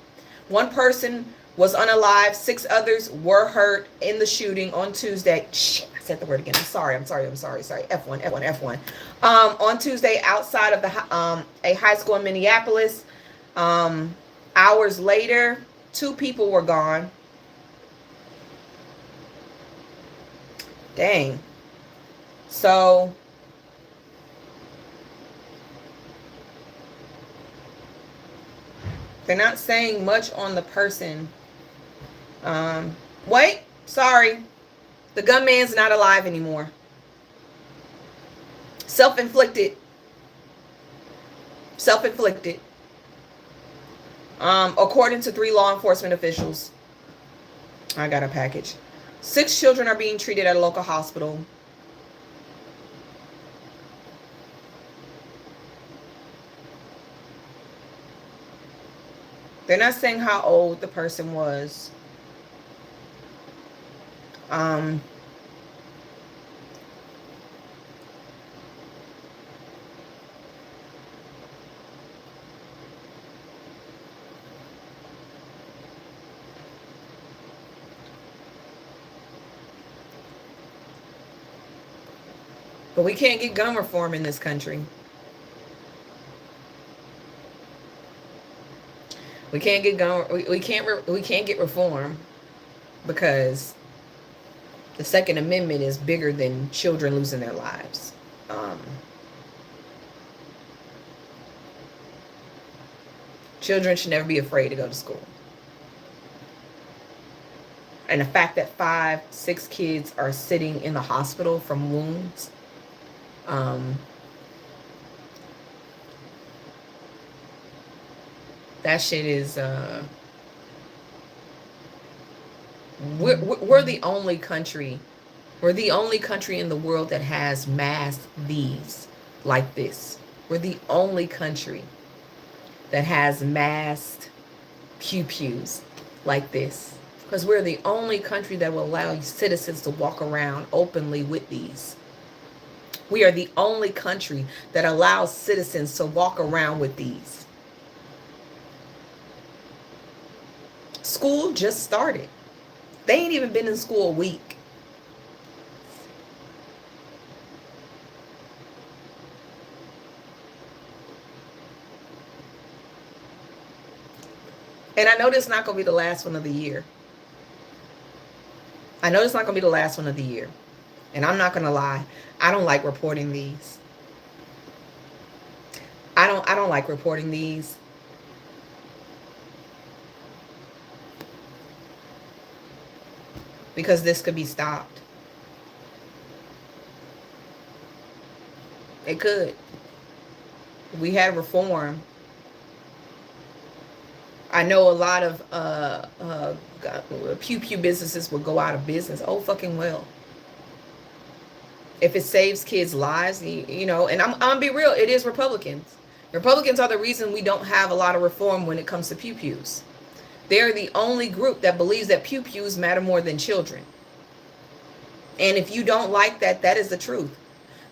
1 person was unalive. 6 others were hurt in the shooting on Tuesday. Shit, I said the word again. I'm sorry. F1. On Tuesday, outside of a high school in Minneapolis. Hours later, 2 people were gone. Dang. So they're not saying much on the person. Wait, sorry. The gunman's not alive anymore. Self-inflicted. According to 3 law enforcement officials. I got a package. 6 children are being treated at a local hospital. They're not saying how old the person was. But we can't get gun reform in this country. We can't get reform because the Second Amendment is bigger than children losing their lives. Children should never be afraid to go to school. And the fact that 5, 6 kids are sitting in the hospital from wounds. That shit is we're the only country in the world that has mass these like this. We're the only country that has masked pew-pews like this, because we're the only country that will allow citizens to walk around openly with these. We are the only country that allows citizens to walk around with these. School just started. They ain't even been in school a week. And I know this is not going to be the last one of the year. And I'm not going to lie. I don't like reporting these. I don't like reporting these. Because this could be stopped. It could. We had reform. I know a lot of pew-pew businesses will go out of business. Oh, fucking well. If it saves kids' lives, you know, and I'm gonna be real, it is Republicans. Republicans are the reason we don't have a lot of reform when it comes to pew-pews. They're the only group that believes that pew-pews matter more than children. And if you don't like that, that is the truth.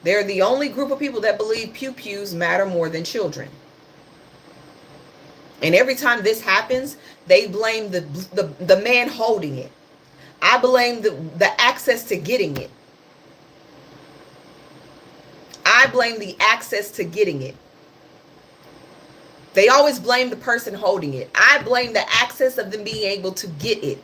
They're the only group of people that believe pew-pews matter more than children. And every time this happens, they blame the man holding it. I blame the access to getting it. I blame the access to getting it. They always blame the person holding it. I blame the access of them being able to get it.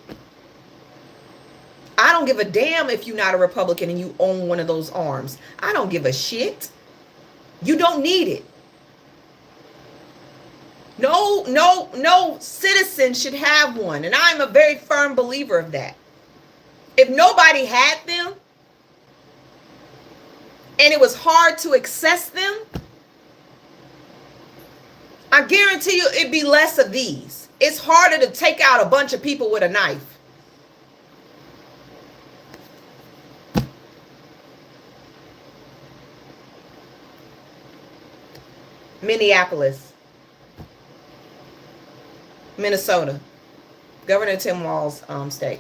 I don't give a damn if you're not a Republican and you own one of those arms. I don't give a shit. You don't need it. No citizen should have one. And I'm a very firm believer of that. If nobody had them and it was hard to access them, I guarantee you it'd be less of these. It's harder to take out a bunch of people with a knife. Minneapolis, Minnesota, Governor Tim Walz's state.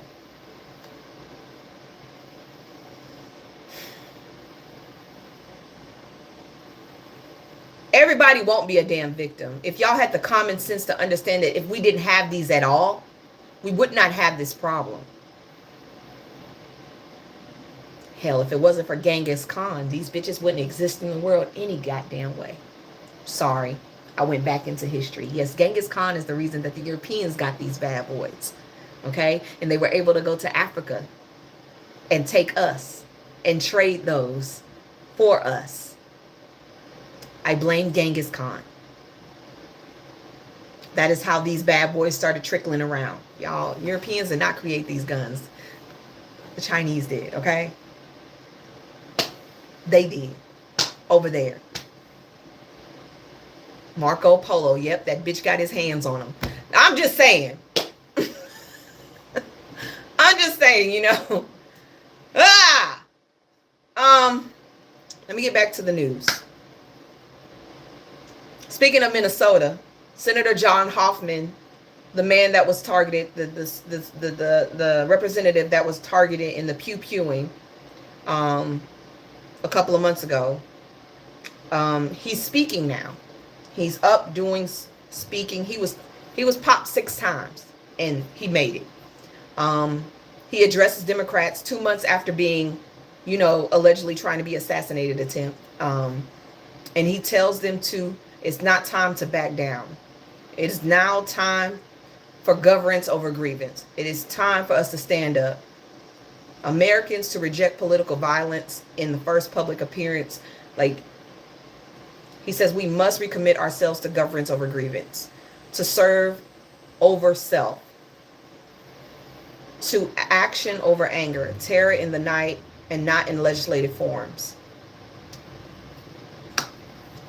Everybody won't be a damn victim. If y'all had the common sense to understand that if we didn't have these at all, we would not have this problem. Hell, if it wasn't for Genghis Khan, these bitches wouldn't exist in the world any goddamn way. Sorry, I went back into history. Yes, Genghis Khan is the reason that the Europeans got these bad boys. Okay? And they were able to go to Africa and take us and trade those for us. I blame Genghis Khan. That is how these bad boys started trickling around. Y'all, Europeans did not create these guns. The Chinese did, okay? They did. Over there. Marco Polo, yep, that bitch got his hands on him. I'm just saying. I'm just saying, you know. Let me get back to the news. Speaking of Minnesota, Senator John Hoffman, the man that was targeted, the representative that was targeted in the pew-pewing a couple of months ago, he's speaking now. He's up doing speaking. He was popped 6 times and he made it. He addresses Democrats 2 months after being, you know, allegedly trying to be assassinated attempt. And he tells them it's not time to back down. It is now time for governance over grievance. It is time for us to stand up. Americans to reject political violence in the first public appearance. Like, he says we must recommit ourselves to governance over grievance, to serve over self, to action over anger, terror in the night and not in legislative forms.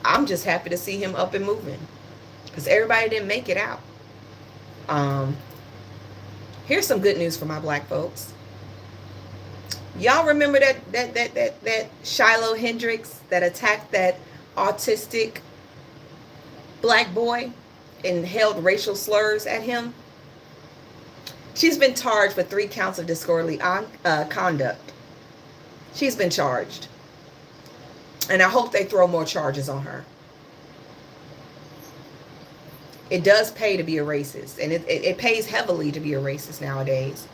I'm just happy to see him up and moving because everybody didn't make it out. Here's some good news for my black folks. Y'all remember that Shiloh Hendricks that attacked that autistic black boy and held racial slurs at him? She's been charged with 3 counts of disorderly conduct. She's been charged. And I hope they throw more charges on her. It does pay to be a racist. And it pays heavily to be a racist nowadays.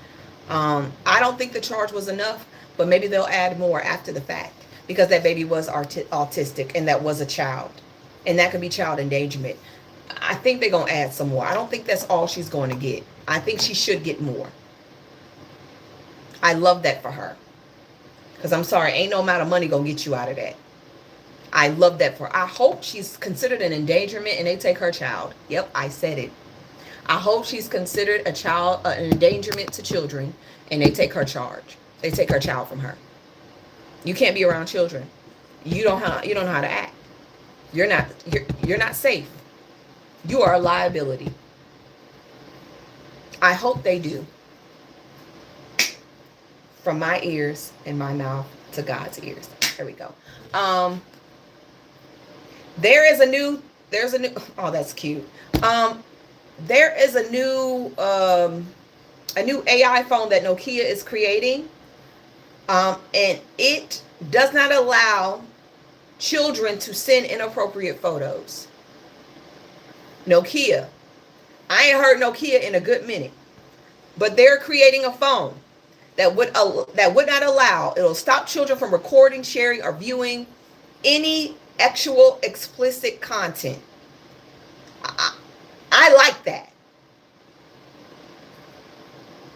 I don't think the charge was enough, but maybe they'll add more after the fact. Because that baby was autistic and that was a child. And that could be child endangerment. I think they're going to add some more. I don't think that's all she's going to get. I think she should get more. I love that for her. Because I'm sorry, ain't no amount of money going to get you out of that. I love that for her. I hope she's considered an endangerment and they take her child. Yep, I said it. I hope she's considered a child, an endangerment to children, and they take her charge. They take her child from her. You can't be around children. You don't know how to act. You're not safe. You are a liability. I hope they do. From my ears and my mouth to God's ears. There we go. There is a new there's a new, oh, that's cute. There is a new AI phone that Nokia is creating. And it does not allow children to send inappropriate photos. Nokia. I ain't heard Nokia in a good minute. But they're creating a phone that would not allow, it'll stop children from recording, sharing, or viewing any actual explicit content. I like that.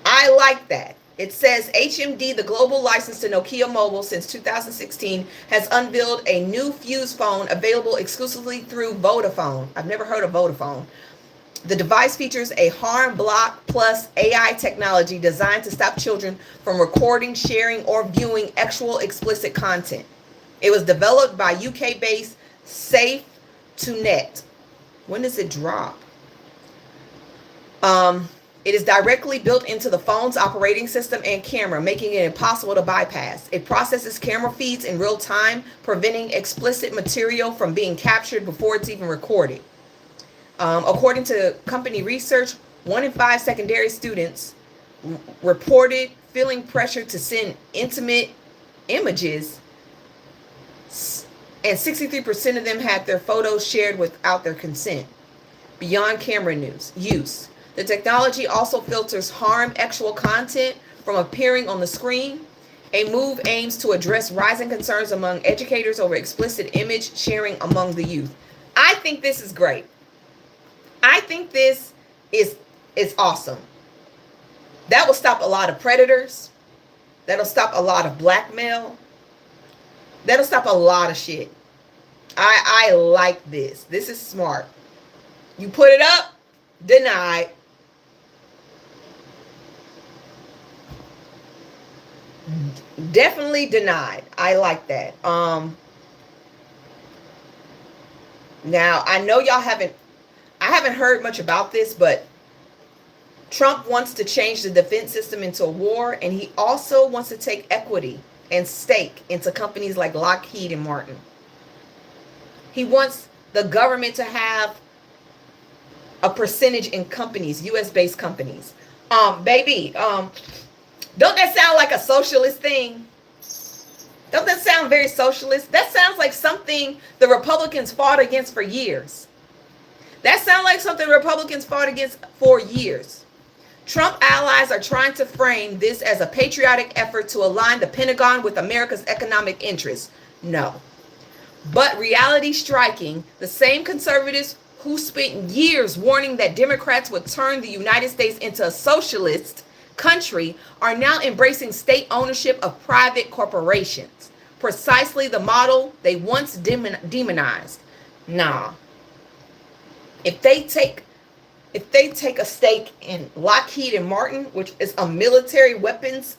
I like that. It says HMD, the global license to Nokia Mobile since 2016, has unveiled a new Fuse phone available exclusively through Vodafone. I've never heard of Vodafone. The device features a Harm Block Plus AI technology designed to stop children from recording, sharing, or viewing actual explicit content. It was developed by UK-based Safe to Net. When does it drop? It is directly built into the phone's operating system and camera, making it impossible to bypass. It processes camera feeds in real time, preventing explicit material from being captured before it's even recorded. According to company research, 1 in 5 secondary students reported feeling pressure to send intimate images, and 63% of them had their photos shared without their consent. Beyond camera use, the technology also filters harm actual content from appearing on the screen. A move aims to address rising concerns among educators over explicit image sharing among the youth. I think this is great. I think this is awesome. That will stop a lot of predators. That'll stop a lot of blackmail. That'll stop a lot of shit. I like this. This is smart. You put it up, denied. Definitely denied. I like that. Now I know y'all I haven't heard much about this, but Trump wants to change the defense system into a war, and he also wants to take equity and stake into companies like Lockheed and Martin. He wants the government to have a percentage in companies, US-based companies. Baby, don't that sound like a socialist thing? Don't that sound very socialist? That sounds like something the Republicans fought against for years. That sounds like something Republicans fought against for years. Trump allies are trying to frame this as a patriotic effort to align the Pentagon with America's economic interests. No. But reality striking, the same conservatives who spent years warning that Democrats would turn the United States into a socialist country are now embracing state ownership of private corporations. Precisely the model they once demonized. Nah. If they take a stake in Lockheed and Martin, which is a military weapons,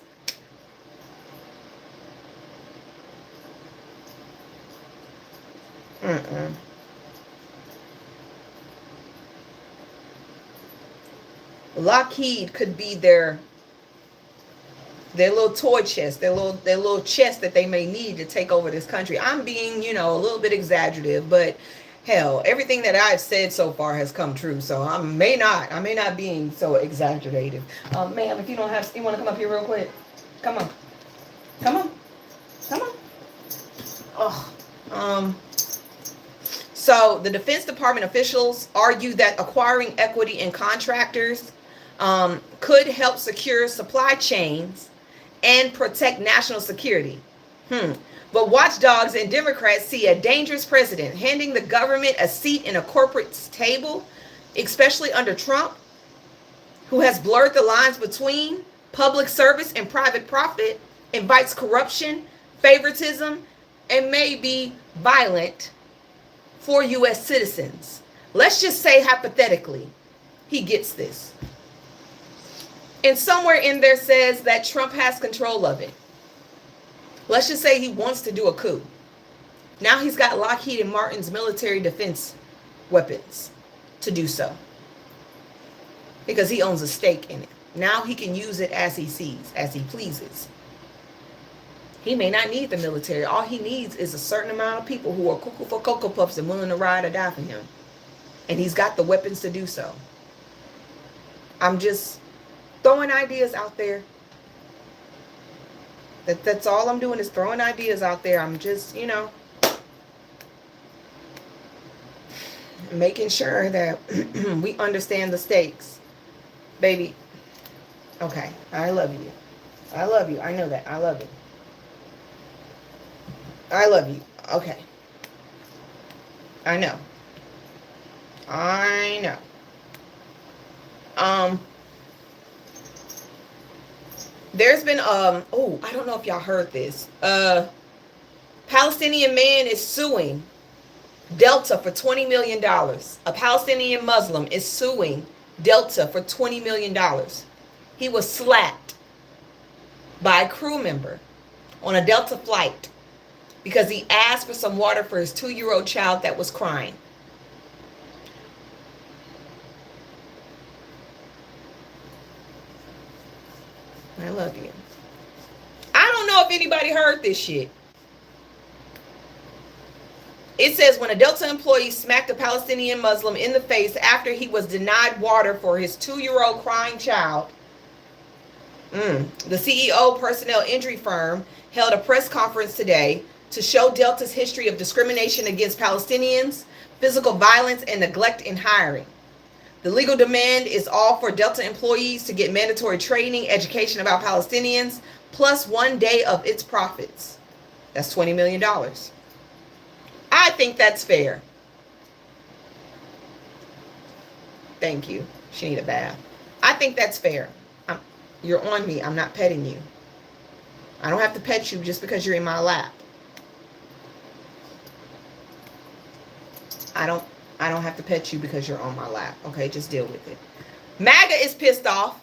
Lockheed could be their little toy chest, their little chest that they may need to take over this country. I'm being, a little bit exaggerative, but hell, everything that I've said so far has come true. So I may not being so exaggerative. Ma'am, if you want to come up here real quick. Come on. Oh. So the Defense Department officials argue that acquiring equity in contractors could help secure supply chains and protect national security. But watchdogs and Democrats see a dangerous precedent, handing the government a seat in a corporate table, especially under Trump, who has blurred the lines between public service and private profit, invites corruption, favoritism, and may be violent for U.S. citizens. Let's just say hypothetically, he gets this. And somewhere in there says that Trump has control of it. Let's just say he wants to do a coup. Now he's got Lockheed and Martin's military defense weapons to do so, because he owns a stake in it. Now he can use it as he sees, as he pleases. He may not need the military. All he needs is a certain amount of people who are cuckoo for Cocoa Puffs and willing to ride or die for him. And he's got the weapons to do so. I'm just throwing ideas out there. That's all I'm doing is throwing ideas out there. I'm just, making sure that we understand the stakes. Baby. Okay. I love you. I love you. I know that. I love you. I love you. Okay. I know. I know. There's been oh, I don't know if y'all heard this. Palestinian man is suing Delta for $20 million. A Palestinian Muslim is suing Delta for $20 million. He was slapped by a crew member on a Delta flight because he asked for some water for his 2-year-old child that was crying. I love you. I don't know if anybody heard this shit. It says when a Delta employee smacked a Palestinian Muslim in the face after he was denied water for his 2-year-old crying child, the CEO personnel injury firm held a press conference today to show Delta's history of discrimination against Palestinians, physical violence, and neglect in hiring. The legal demand is all for Delta employees to get mandatory training, education about Palestinians, plus 1 day of its profits. That's $20 million. I think that's fair. Thank you. She need a bath. I think that's fair. You're on me. I'm not petting you. I don't have to pet you just because you're in my lap. I don't have to pet you because you're on my lap. Okay, just deal with it. MAGA is pissed off.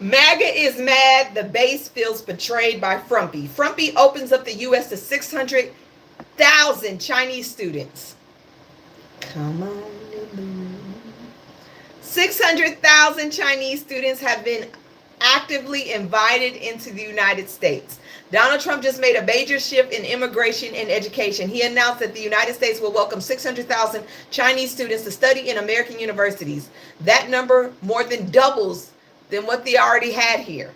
MAGA is mad. The base feels betrayed by Frumpy. Frumpy opens up the U.S. to 600,000 Chinese students. Come on. 600,000 Chinese students have been actively invited into the United States. Donald Trump just made a major shift in immigration and education. He announced that the United States will welcome 600,000 Chinese students to study in American universities. That number more than doubles than what they already had here.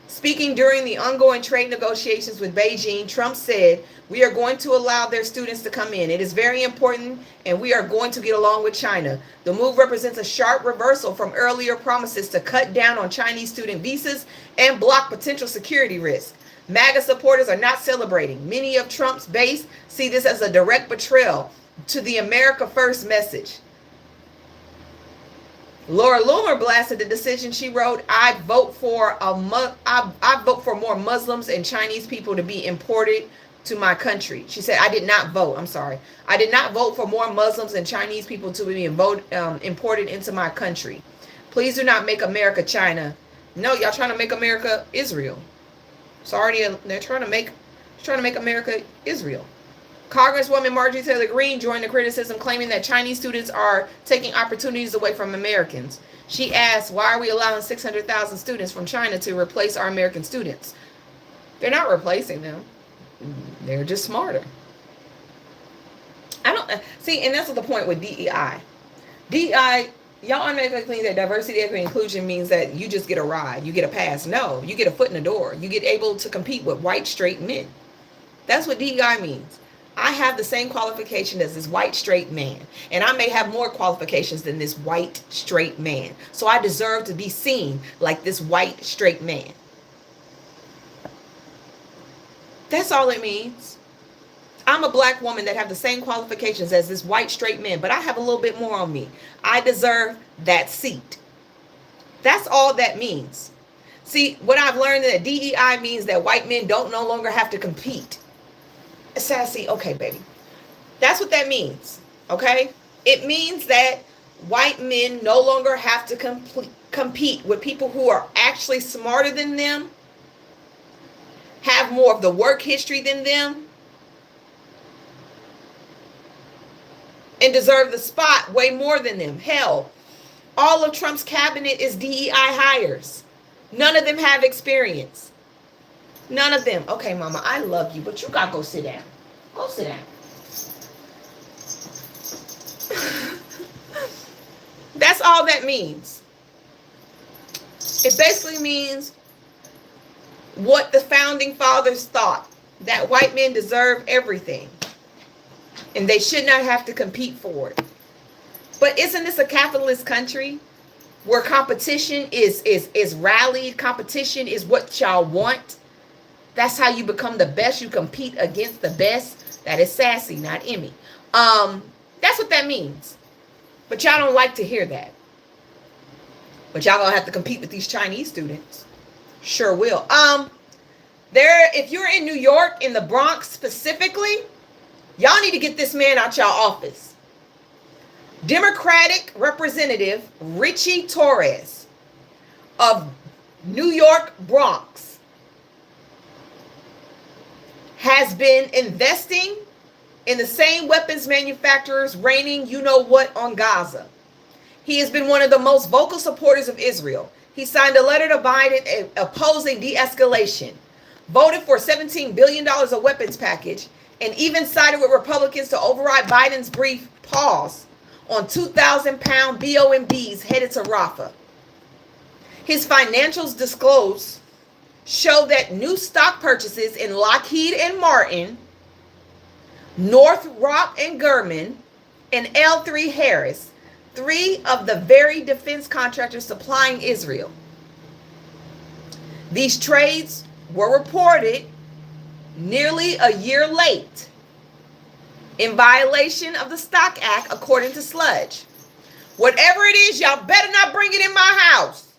Speaking during the ongoing trade negotiations with Beijing, Trump said, "We are going to allow their students to come in. It is very important, and we are going to get along with China." The move represents a sharp reversal from earlier promises to cut down on Chinese student visas and block potential security risks. MAGA supporters are not celebrating. Many of Trump's base see this as a direct betrayal to the America First message. Laura Loomer blasted the decision. She wrote, I vote for more Muslims and Chinese people to be imported to my country. She said, I did not vote. I'm sorry. I did not vote for more Muslims and Chinese people to be imported into my country. Please do not make America China. No, y'all trying to make America Israel. Sorry, they're trying to make America Israel. Congresswoman Marjorie Taylor Greene joined the criticism, claiming that Chinese students are taking opportunities away from Americans. She asked, why are we allowing 600,000 students from China to replace our American students? They're not replacing them. They're just smarter. I don't see, and that's the point with DEI. DEI, y'all automatically think that diversity, equity, inclusion means that you just get a ride, you get a pass. No, you get a foot in the door. You get able to compete with white, straight men. That's what DEI means. I have the same qualification as this white, straight man. And I may have more qualifications than this white, straight man. So I deserve to be seen like this white, straight man. That's all it means. I'm a black woman that have the same qualifications as this white, straight man, but I have a little bit more on me. I deserve that seat. That's all that means. See, what I've learned that DEI means that white men don't no longer have to compete. Sassy, okay, baby. That's what that means, okay? It means that white men no longer have to compete with people who are actually smarter than them, have more of the work history than them, and deserve the spot way more than them. Hell, all of Trump's cabinet is DEI hires. None of them have experience. None of them. Okay, mama, I love you, but you gotta go sit down. Go sit down. That's all that means. It basically means what the founding fathers thought, that white men deserve everything and they should not have to compete for it. But isn't this a capitalist country where competition is rallied? Competition is what y'all want. That's how you become the best. You compete against the best. That is sassy, not Emmy. That's what that means. But y'all don't like to hear that. But y'all gonna have to compete with these Chinese students. Sure will. If you're in New York, in the Bronx specifically, y'all need to get this man out y'all office. Democratic Representative Richie Torres of New York Bronx has been investing in the same weapons manufacturers raining you know what on Gaza. He has been one of the most vocal supporters of Israel. He signed a letter to Biden opposing de-escalation, voted for $17 billion of weapons package, and even sided with Republicans to override Biden's brief pause on 2,000-pound BOMBs headed to Rafah. His financials disclosed show that new stock purchases in Lockheed and Martin, Northrop and Grumman, and L3 Harris, three of the very defense contractors supplying Israel. These trades were reported nearly a year late, in violation of the Stock Act, according to Sludge. Whatever it is, y'all better not bring it in my house.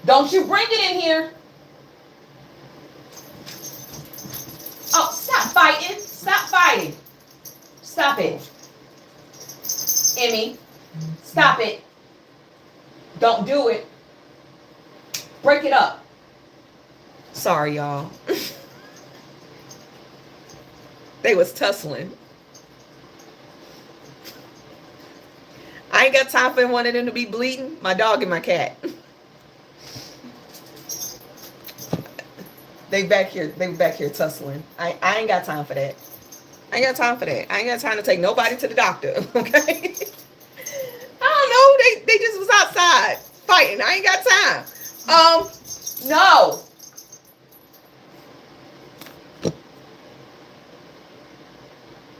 Don't you bring it in here. Oh, stop fighting. Stop fighting. Stop it. Emmy, stop it. Don't do it. Break it up. Sorry, y'all. They was tussling. I ain't got time for one of them to be bleeding. My dog and my cat. They back here tussling. I ain't got time for that. I ain't got time for that. I ain't got time to take nobody to the doctor. Okay? I don't know. They just was outside fighting. I ain't got time. No.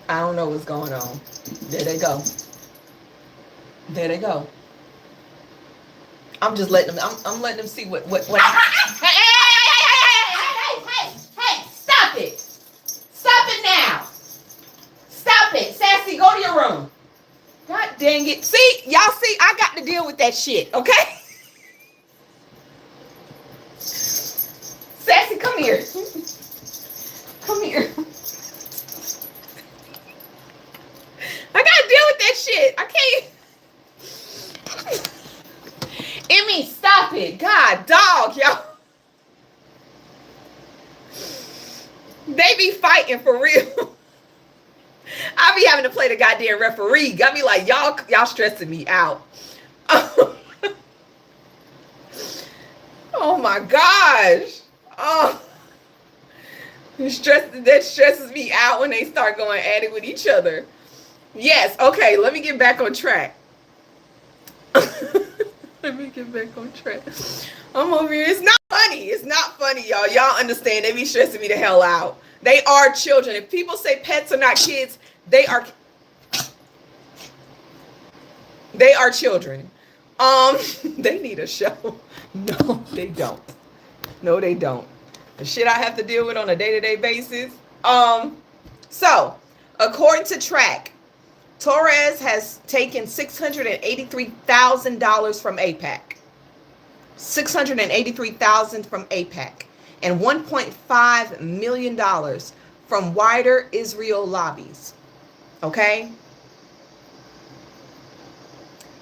I don't know what's going on. There they go. There they go. I'm just letting them. I'm letting them see what. Hey! Stop it! Stop it now! Stop it, Sassy. Go to your room. God dang it! See, y'all see, I got to deal with that shit. Okay? Sassy, come here. Come here. I gotta deal with that shit. I can't. Emmy, stop it. God, dog, y'all. They be fighting for real. I be having to play the goddamn referee. Got me like, y'all stressing me out. Oh my gosh. Oh. That stresses me out when they start going at it with each other. Yes, okay, let me get back on track. Let me get back on track. I'm over here. It's not funny. It's not funny, y'all. Y'all understand. They be stressing me the hell out. They are children. If people say pets are not kids, they are children. They need a show. No, they don't. No, they don't. The shit I have to deal with on a day-to-day basis. So, according to Track, Torres has taken $683,000 from AIPAC. $683,000 from AIPAC. And $1.5 million from wider Israel lobbies. Okay?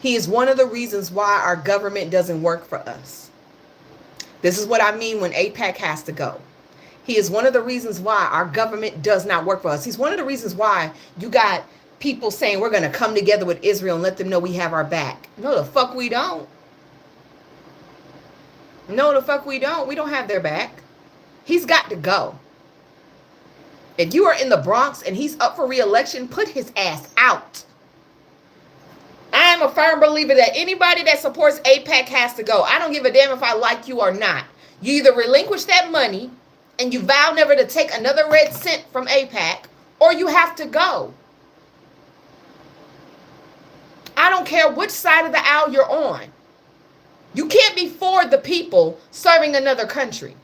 He is one of the reasons why our government doesn't work for us. This is what I mean when AIPAC has to go. He is one of the reasons why our government does not work for us. He's one of the reasons why you got people saying we're going to come together with Israel and let them know we have our back. No, the fuck we don't. No, the fuck we don't. We don't have their back. He's got to go. If you are in the Bronx and he's up for re-election, put his ass out. am a firm believer that anybody that supports AIPAC has to go. I don't give a damn if I like you or not. You either relinquish that money and you vow never to take another red cent from AIPAC, or you have to go. I don't care which side of the aisle you're on. You can't be for the people serving another country.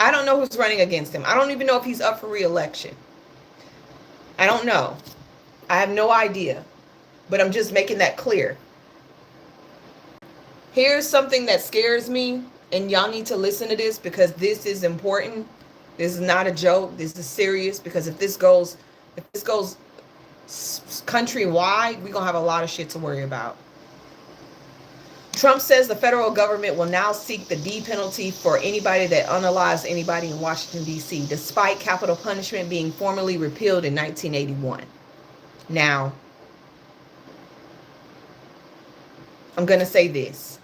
I don't know who's running against him. I don't even know if he's up for re-election. I don't know. I have no idea. But I'm just making that clear. Here's something that scares me, and y'all need to listen to this because this is important. This is not a joke. This is serious, because if this goes countrywide, we're going to have a lot of shit to worry about. Trump says the federal government will now seek the D penalty for anybody that unalives anybody in Washington, D.C., despite capital punishment being formally repealed in 1981. Now, I'm going to say this.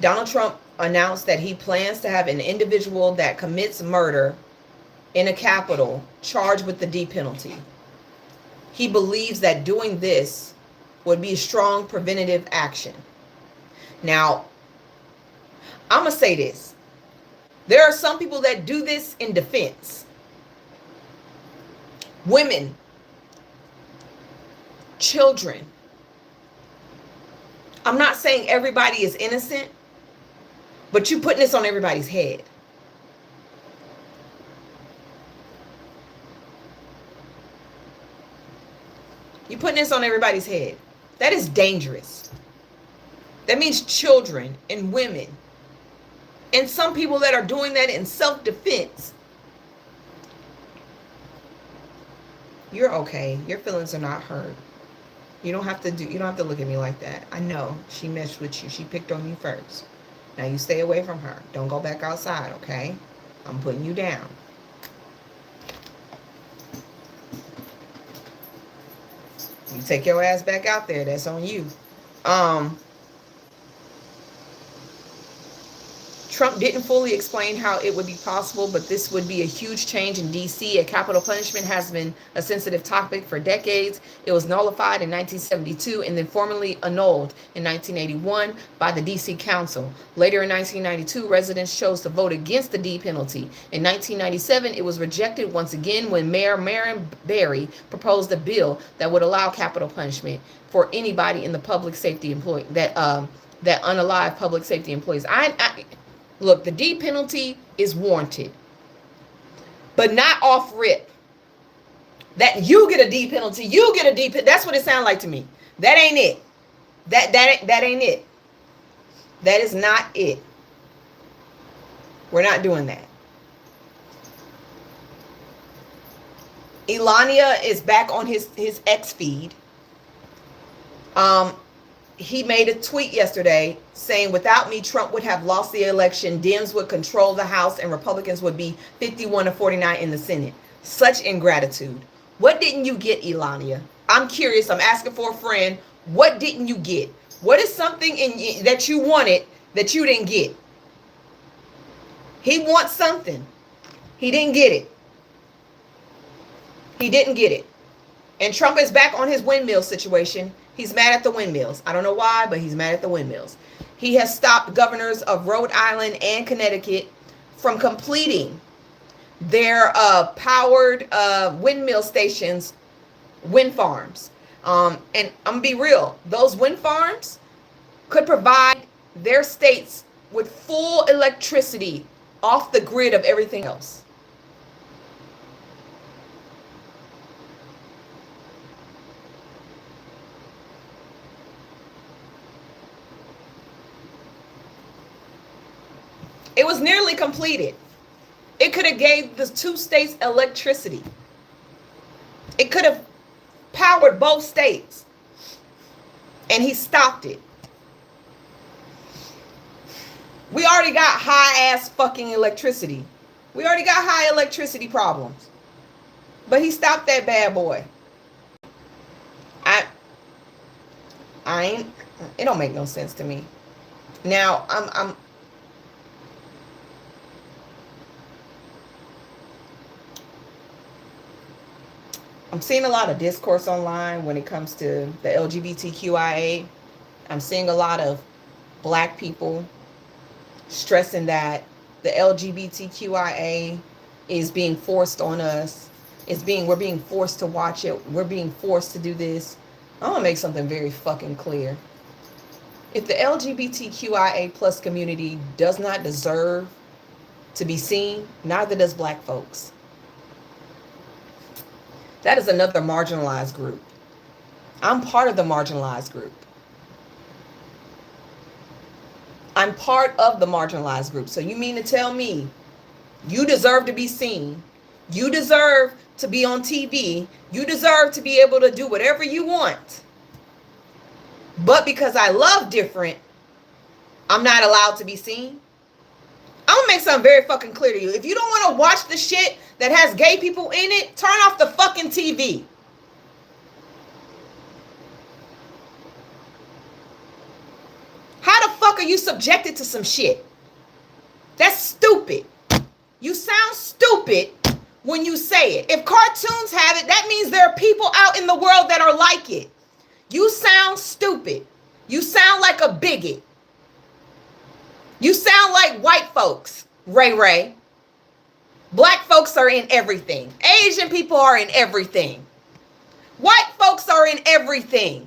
Donald Trump announced that he plans to have an individual that commits murder in a capital charged with the D penalty. He believes that doing this would be a strong preventative action. Now, I'm going to say this. There are some people that do this in defense. Women, children. I'm not saying everybody is innocent, but you're putting this on everybody's head. You're putting this on everybody's head. That is dangerous. That means children and women. And some people that are doing that in self-defense. You're okay. Your feelings are not hurt. You don't have to look at me like that. I know she messed with you. She picked on you first. Now you stay away from her. Don't go back outside, okay? I'm putting you down. You take your ass back out there, that's on you. Trump didn't fully explain how it would be possible, but this would be a huge change in D.C. A capital punishment has been a sensitive topic for decades. It was nullified in 1972 and then formally annulled in 1981 by the D.C. Council. Later in 1992, residents chose to vote against the D penalty. In 1997, it was rejected once again when Mayor Marion Barry proposed a bill that would allow capital punishment for anybody in the public safety employee that unalive public safety employees. Look, the D penalty is warranted, but not off rip. That you get a D penalty, you get a D penalty. That's what it sounds like to me. That ain't it. That ain't it. That is not it. We're not doing that. Elania is back on his X feed. He made a tweet yesterday saying, without me, Trump would have lost the election. Dems would control the House and Republicans would be 51-49 in the Senate. Such ingratitude. What didn't you get, Elania? I'm curious. I'm asking for a friend. What didn't you get? What is something that you wanted that you didn't get? He wants something. He didn't get it. He didn't get it. And Trump is back on his windmill situation. He's mad at the windmills. I don't know why, but he's mad at the windmills. He has stopped governors of Rhode Island and Connecticut from completing their powered windmill stations, wind farms. And I'm going to be real. Those wind farms could provide their states with full electricity off the grid of everything else. It was nearly completed. It could have gave the two states electricity. It could have powered both states. And he stopped it. We already got high-ass fucking electricity. We already got high electricity problems. But he stopped that bad boy. It don't make no sense to me. Now, I'm seeing a lot of discourse online when it comes to the LGBTQIA. I'm seeing a lot of black people stressing that the LGBTQIA is being forced on us. We're being forced to watch it. We're being forced to do this. I want to make something very fucking clear. If the LGBTQIA plus community does not deserve to be seen, neither does black folks. That is another marginalized group. I'm part of the marginalized group. I'm part of the marginalized group. So you mean to tell me you deserve to be seen? You deserve to be on TV. You deserve to be able to do whatever you want. But because I love different, I'm not allowed to be seen? I'm gonna make something very fucking clear to you. If you don't want to watch the shit that has gay people in it, turn off the fucking TV. How the fuck are you subjected to some shit? That's stupid. You sound stupid when you say it. If cartoons have it, that means there are people out in the world that are like it. You sound stupid. You sound like a bigot. You sound like white folks, Ray. Black folks are in everything. Asian people are in everything. White folks are in everything.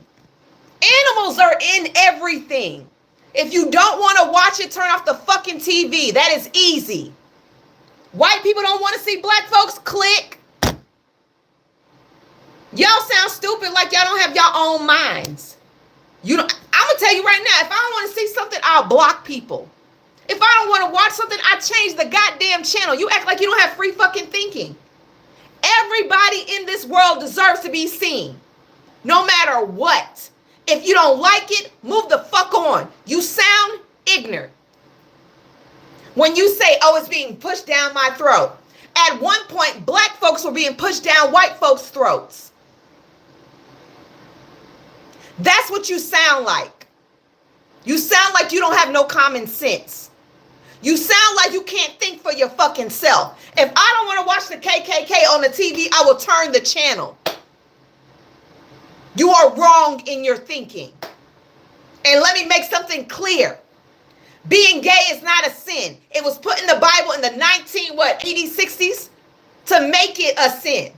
Animals are in everything. If you don't want to watch it, turn off the fucking TV. That is easy. White people don't want to see black folks, click. Y'all sound stupid like y'all don't have your own minds. I'm going to tell you right now, if I don't want to see something, I'll block people. If I don't want to watch something, I change the goddamn channel. You act like you don't have free fucking thinking. Everybody in this world deserves to be seen, no matter what. If you don't like it, move the fuck on. You sound ignorant. When you say, oh, it's being pushed down my throat. At one point, black folks were being pushed down white folks' throats. That's what you sound like. You sound like you don't have no common sense. You sound like you can't think for your fucking self. If I don't want to watch the KKK on the TV, I will turn the channel. You are wrong in your thinking. And let me make something clear. Being gay is not a sin. It was put in the Bible in the 60s to make it a sin.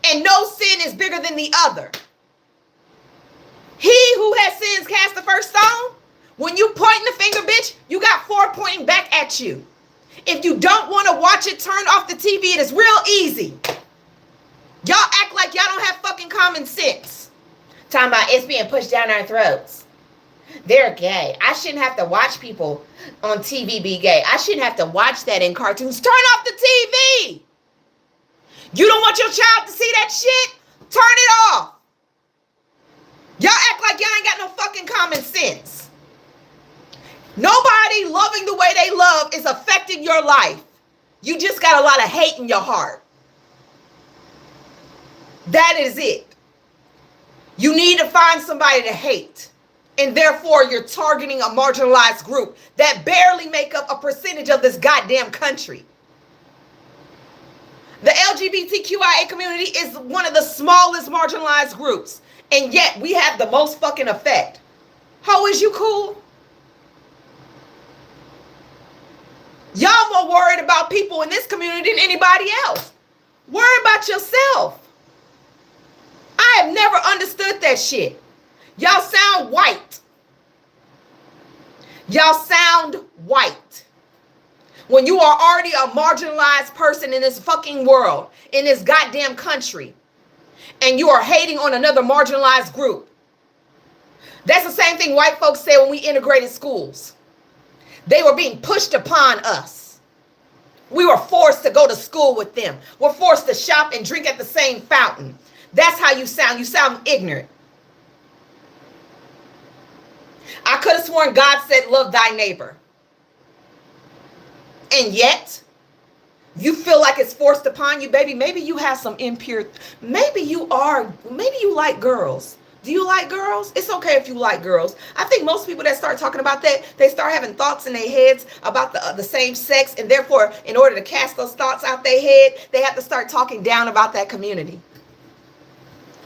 And no sin is bigger than the other. He who has sins cast the first stone. When you pointing the finger, bitch, you got 4 pointing back at you. If you don't want to watch it, turn off the TV. It is real easy. Y'all act like y'all don't have fucking common sense. Talking about it's being pushed down our throats. They're gay. I shouldn't have to watch people on TV be gay. I shouldn't have to watch that in cartoons. Turn off the TV. You don't want your child to see that shit? Turn it off. Y'all act like y'all ain't got no fucking common sense. Nobody loving the way they love is affecting your life. You just got a lot of hate in your heart. That is it. You need to find somebody to hate. And therefore, you're targeting a marginalized group that barely make up a percentage of this goddamn country. The LGBTQIA community is one of the smallest marginalized groups. And yet, we have the most fucking effect. How is you cool? Y'all more worried about people in this community than anybody else. Worry about yourself. I have never understood that shit. Y'all sound white. Y'all sound white. When you are already a marginalized person in this fucking world, in this goddamn country, and you are hating on another marginalized group. That's the same thing white folks said when we integrated schools. They were being pushed upon us. We were forced to go to school with them. We're forced to shop and drink at the same fountain. That's how you sound. You sound ignorant. I could have sworn God said, love thy neighbor. And yet, you feel like it's forced upon you, baby. Maybe you have some impure, maybe you like girls. Do you like girls? It's okay if you like girls. I think most people that start talking about that, they start having thoughts in their heads about the same sex. And therefore, in order to cast those thoughts out their head, they have to start talking down about that community.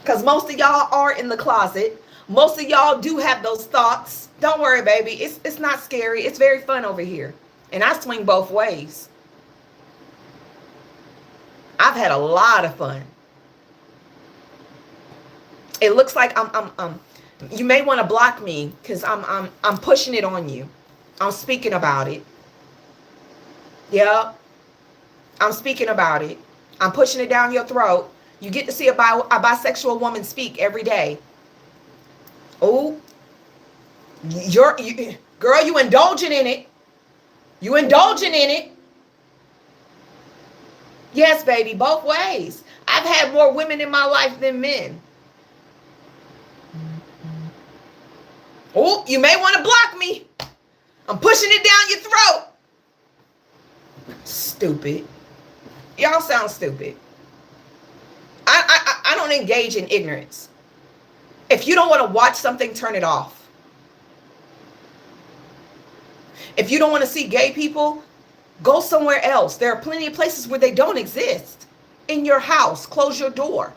Because most of y'all are in the closet. Most of y'all do have those thoughts. Don't worry, baby. It's not scary. It's very fun over here. And I swing both ways. I've had a lot of fun. It looks like you may want to block me because I'm pushing it on you. I'm speaking about it. Yeah. I'm speaking about it. I'm pushing it down your throat. You get to see a bisexual woman speak every day. Oh, girl, you indulging in it. You indulging in it. Yes, baby, both ways. I've had more women in my life than men. Oh, you may want to block me. I'm pushing it down your throat. Stupid. Y'all sound stupid. I don't engage in ignorance. If you don't want to watch something, turn it off. If you don't want to see gay people, go somewhere else. There are plenty of places where they don't exist. In your house, close your door.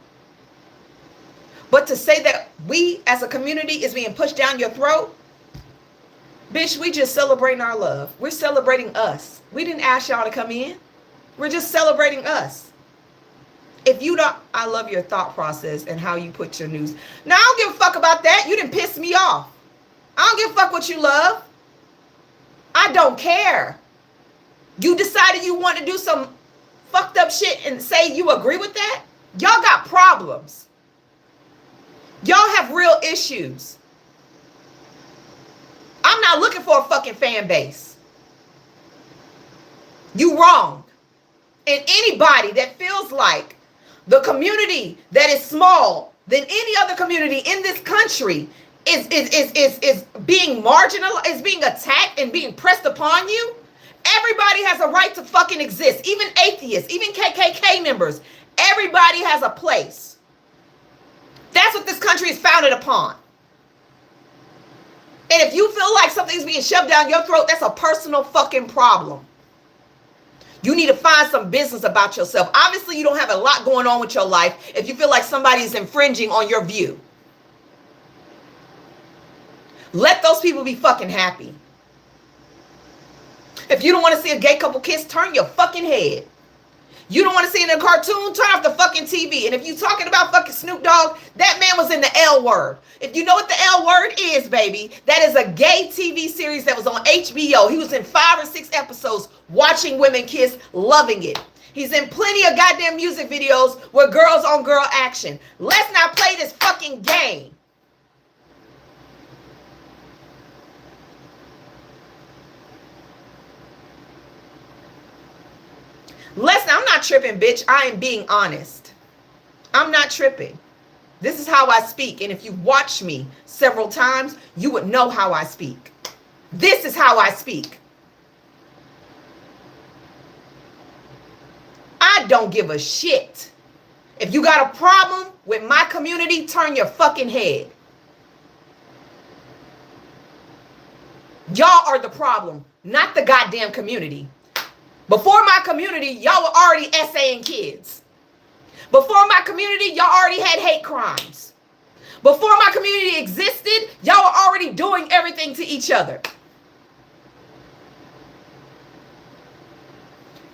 But to say that we as a community is being pushed down your throat, bitch, we just celebrating our love. We're celebrating us. We didn't ask y'all to come in. We're just celebrating us. If you don't, I love your thought process and how you put your news. Now, I don't give a fuck about that. You didn't piss me off. I don't give a fuck what you love. I don't care. You decided you want to do some fucked up shit and say you agree with that? Y'all got problems. Y'all have real issues. I'm not looking for a fucking fan base. You wrong. And anybody that feels like the community that is small than any other community in this country is being marginalized, is being attacked and being pressed upon you. Everybody has a right to fucking exist. Even atheists, even KKK members. Everybody has a place. That's what this country is founded upon. And if you feel like something's being shoved down your throat, that's a personal fucking problem. You need to find some business about yourself. Obviously, you don't have a lot going on with your life if you feel like somebody is infringing on your view. Let those people be fucking happy. If you don't want to see a gay couple kiss, turn your fucking head. You don't want to see it in a cartoon, turn off the fucking TV. And if you talking about fucking Snoop Dogg, that man was in the L Word. If you know what the L Word is, baby, that is a gay TV series that was on HBO. He was in 5 or 6 episodes watching women kiss, loving it. He's in plenty of goddamn music videos with girls on girl action. Let's not play this fucking game. Listen, I'm not tripping, bitch. I am being honest. I'm not tripping. This is how I speak. And if you watch me several times, you would know how I speak. This is how I speak. I don't give a shit. If you got a problem with my community, turn your fucking head. Y'all are the problem, not the goddamn community. Before my community, y'all were already essaying kids. Before my community, y'all already had hate crimes. Before my community existed, y'all were already doing everything to each other.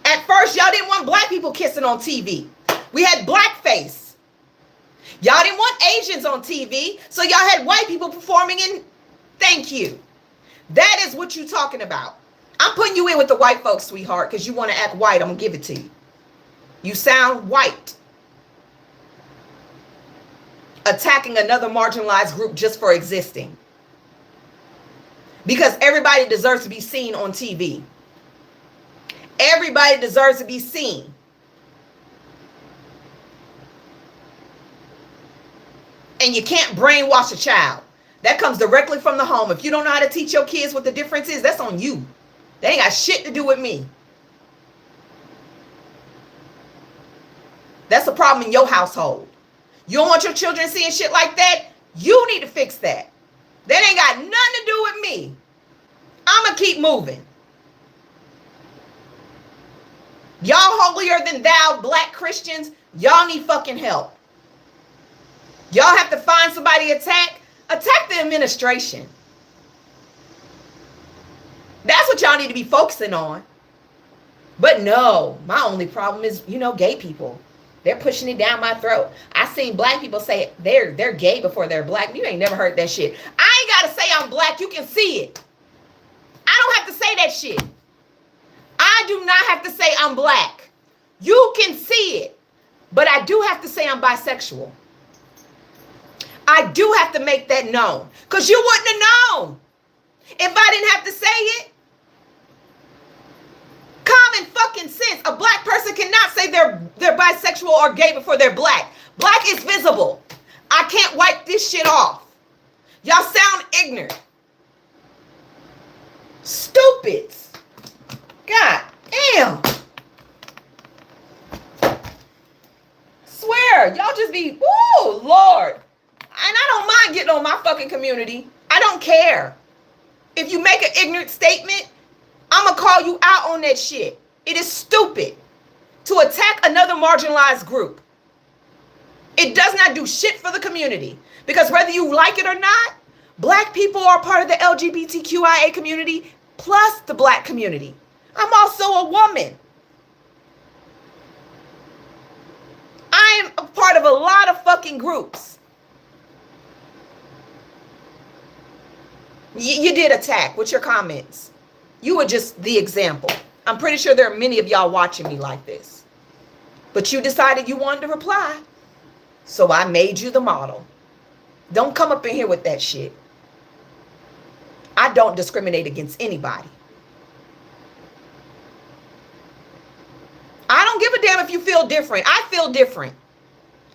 At first, y'all didn't want black people kissing on TV. We had blackface. Y'all didn't want Asians on TV, so y'all had white people performing in thank you. That is what you're talking about. I'm putting you in with the white folks, sweetheart, because you want to act white. I'm going to give it to you. You sound white. Attacking another marginalized group just for existing. Because everybody deserves to be seen on TV. Everybody deserves to be seen. And you can't brainwash a child. That comes directly from the home. If you don't know how to teach your kids what the difference is, that's on you. They ain't got shit to do with me. That's a problem in your household. You don't want your children seeing shit like that? You need to fix that. That ain't got nothing to do with me. I'm going to keep moving. Y'all holier than thou black Christians, y'all need fucking help. Y'all have to find somebody to attack. Attack the administration. That's what y'all need to be focusing on. But no, my only problem is, gay people. They're pushing it down my throat. I seen black people say they're gay before they're black. You ain't never heard that shit. I ain't got to say I'm black. You can see it. I don't have to say that shit. I do not have to say I'm black. You can see it. But I do have to say I'm bisexual. I do have to make that known. Because you wouldn't have known if I didn't have to say it. Common fucking sense. A black person cannot say they're bisexual or gay before they're black. Black is visible. I can't wipe this shit off. Y'all sound ignorant. Stupids. God damn. Swear, y'all just be, woo, Lord. And I don't mind getting on my fucking community. I don't care. If you make an ignorant statement, I'm going to call you out on that shit. It is stupid to attack another marginalized group. It does not do shit for the community. Because whether you like it or not, black people are part of the LGBTQIA community plus the black community. I'm also a woman. I am a part of a lot of fucking groups. You did attack with your comments. You were just the example. I'm pretty sure there are many of y'all watching me like this. But you decided you wanted to reply. So I made you the model. Don't come up in here with that shit. I don't discriminate against anybody. I don't give a damn if you feel different. I feel different.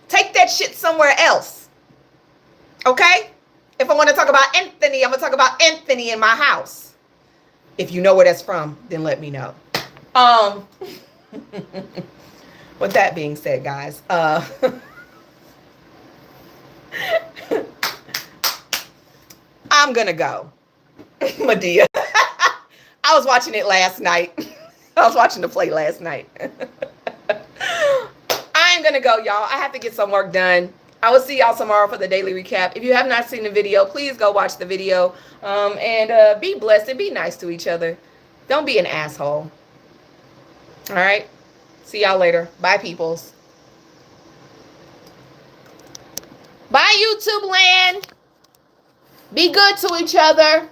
Take that shit somewhere else. Okay? If I want to talk about Anthony, I'm going to talk about Anthony in my house. If you know where that's from, then let me know. With that being said, guys, I'm going to go. Medea. I was watching it last night. I was watching the play last night. I'm going to go, y'all. I have to get some work done. I will see y'all tomorrow for the daily recap. If you have not seen the video, please go watch the video. And be blessed and be nice to each other. Don't be an asshole. All right? See y'all later. Bye, peoples. Bye, YouTube land. Be good to each other.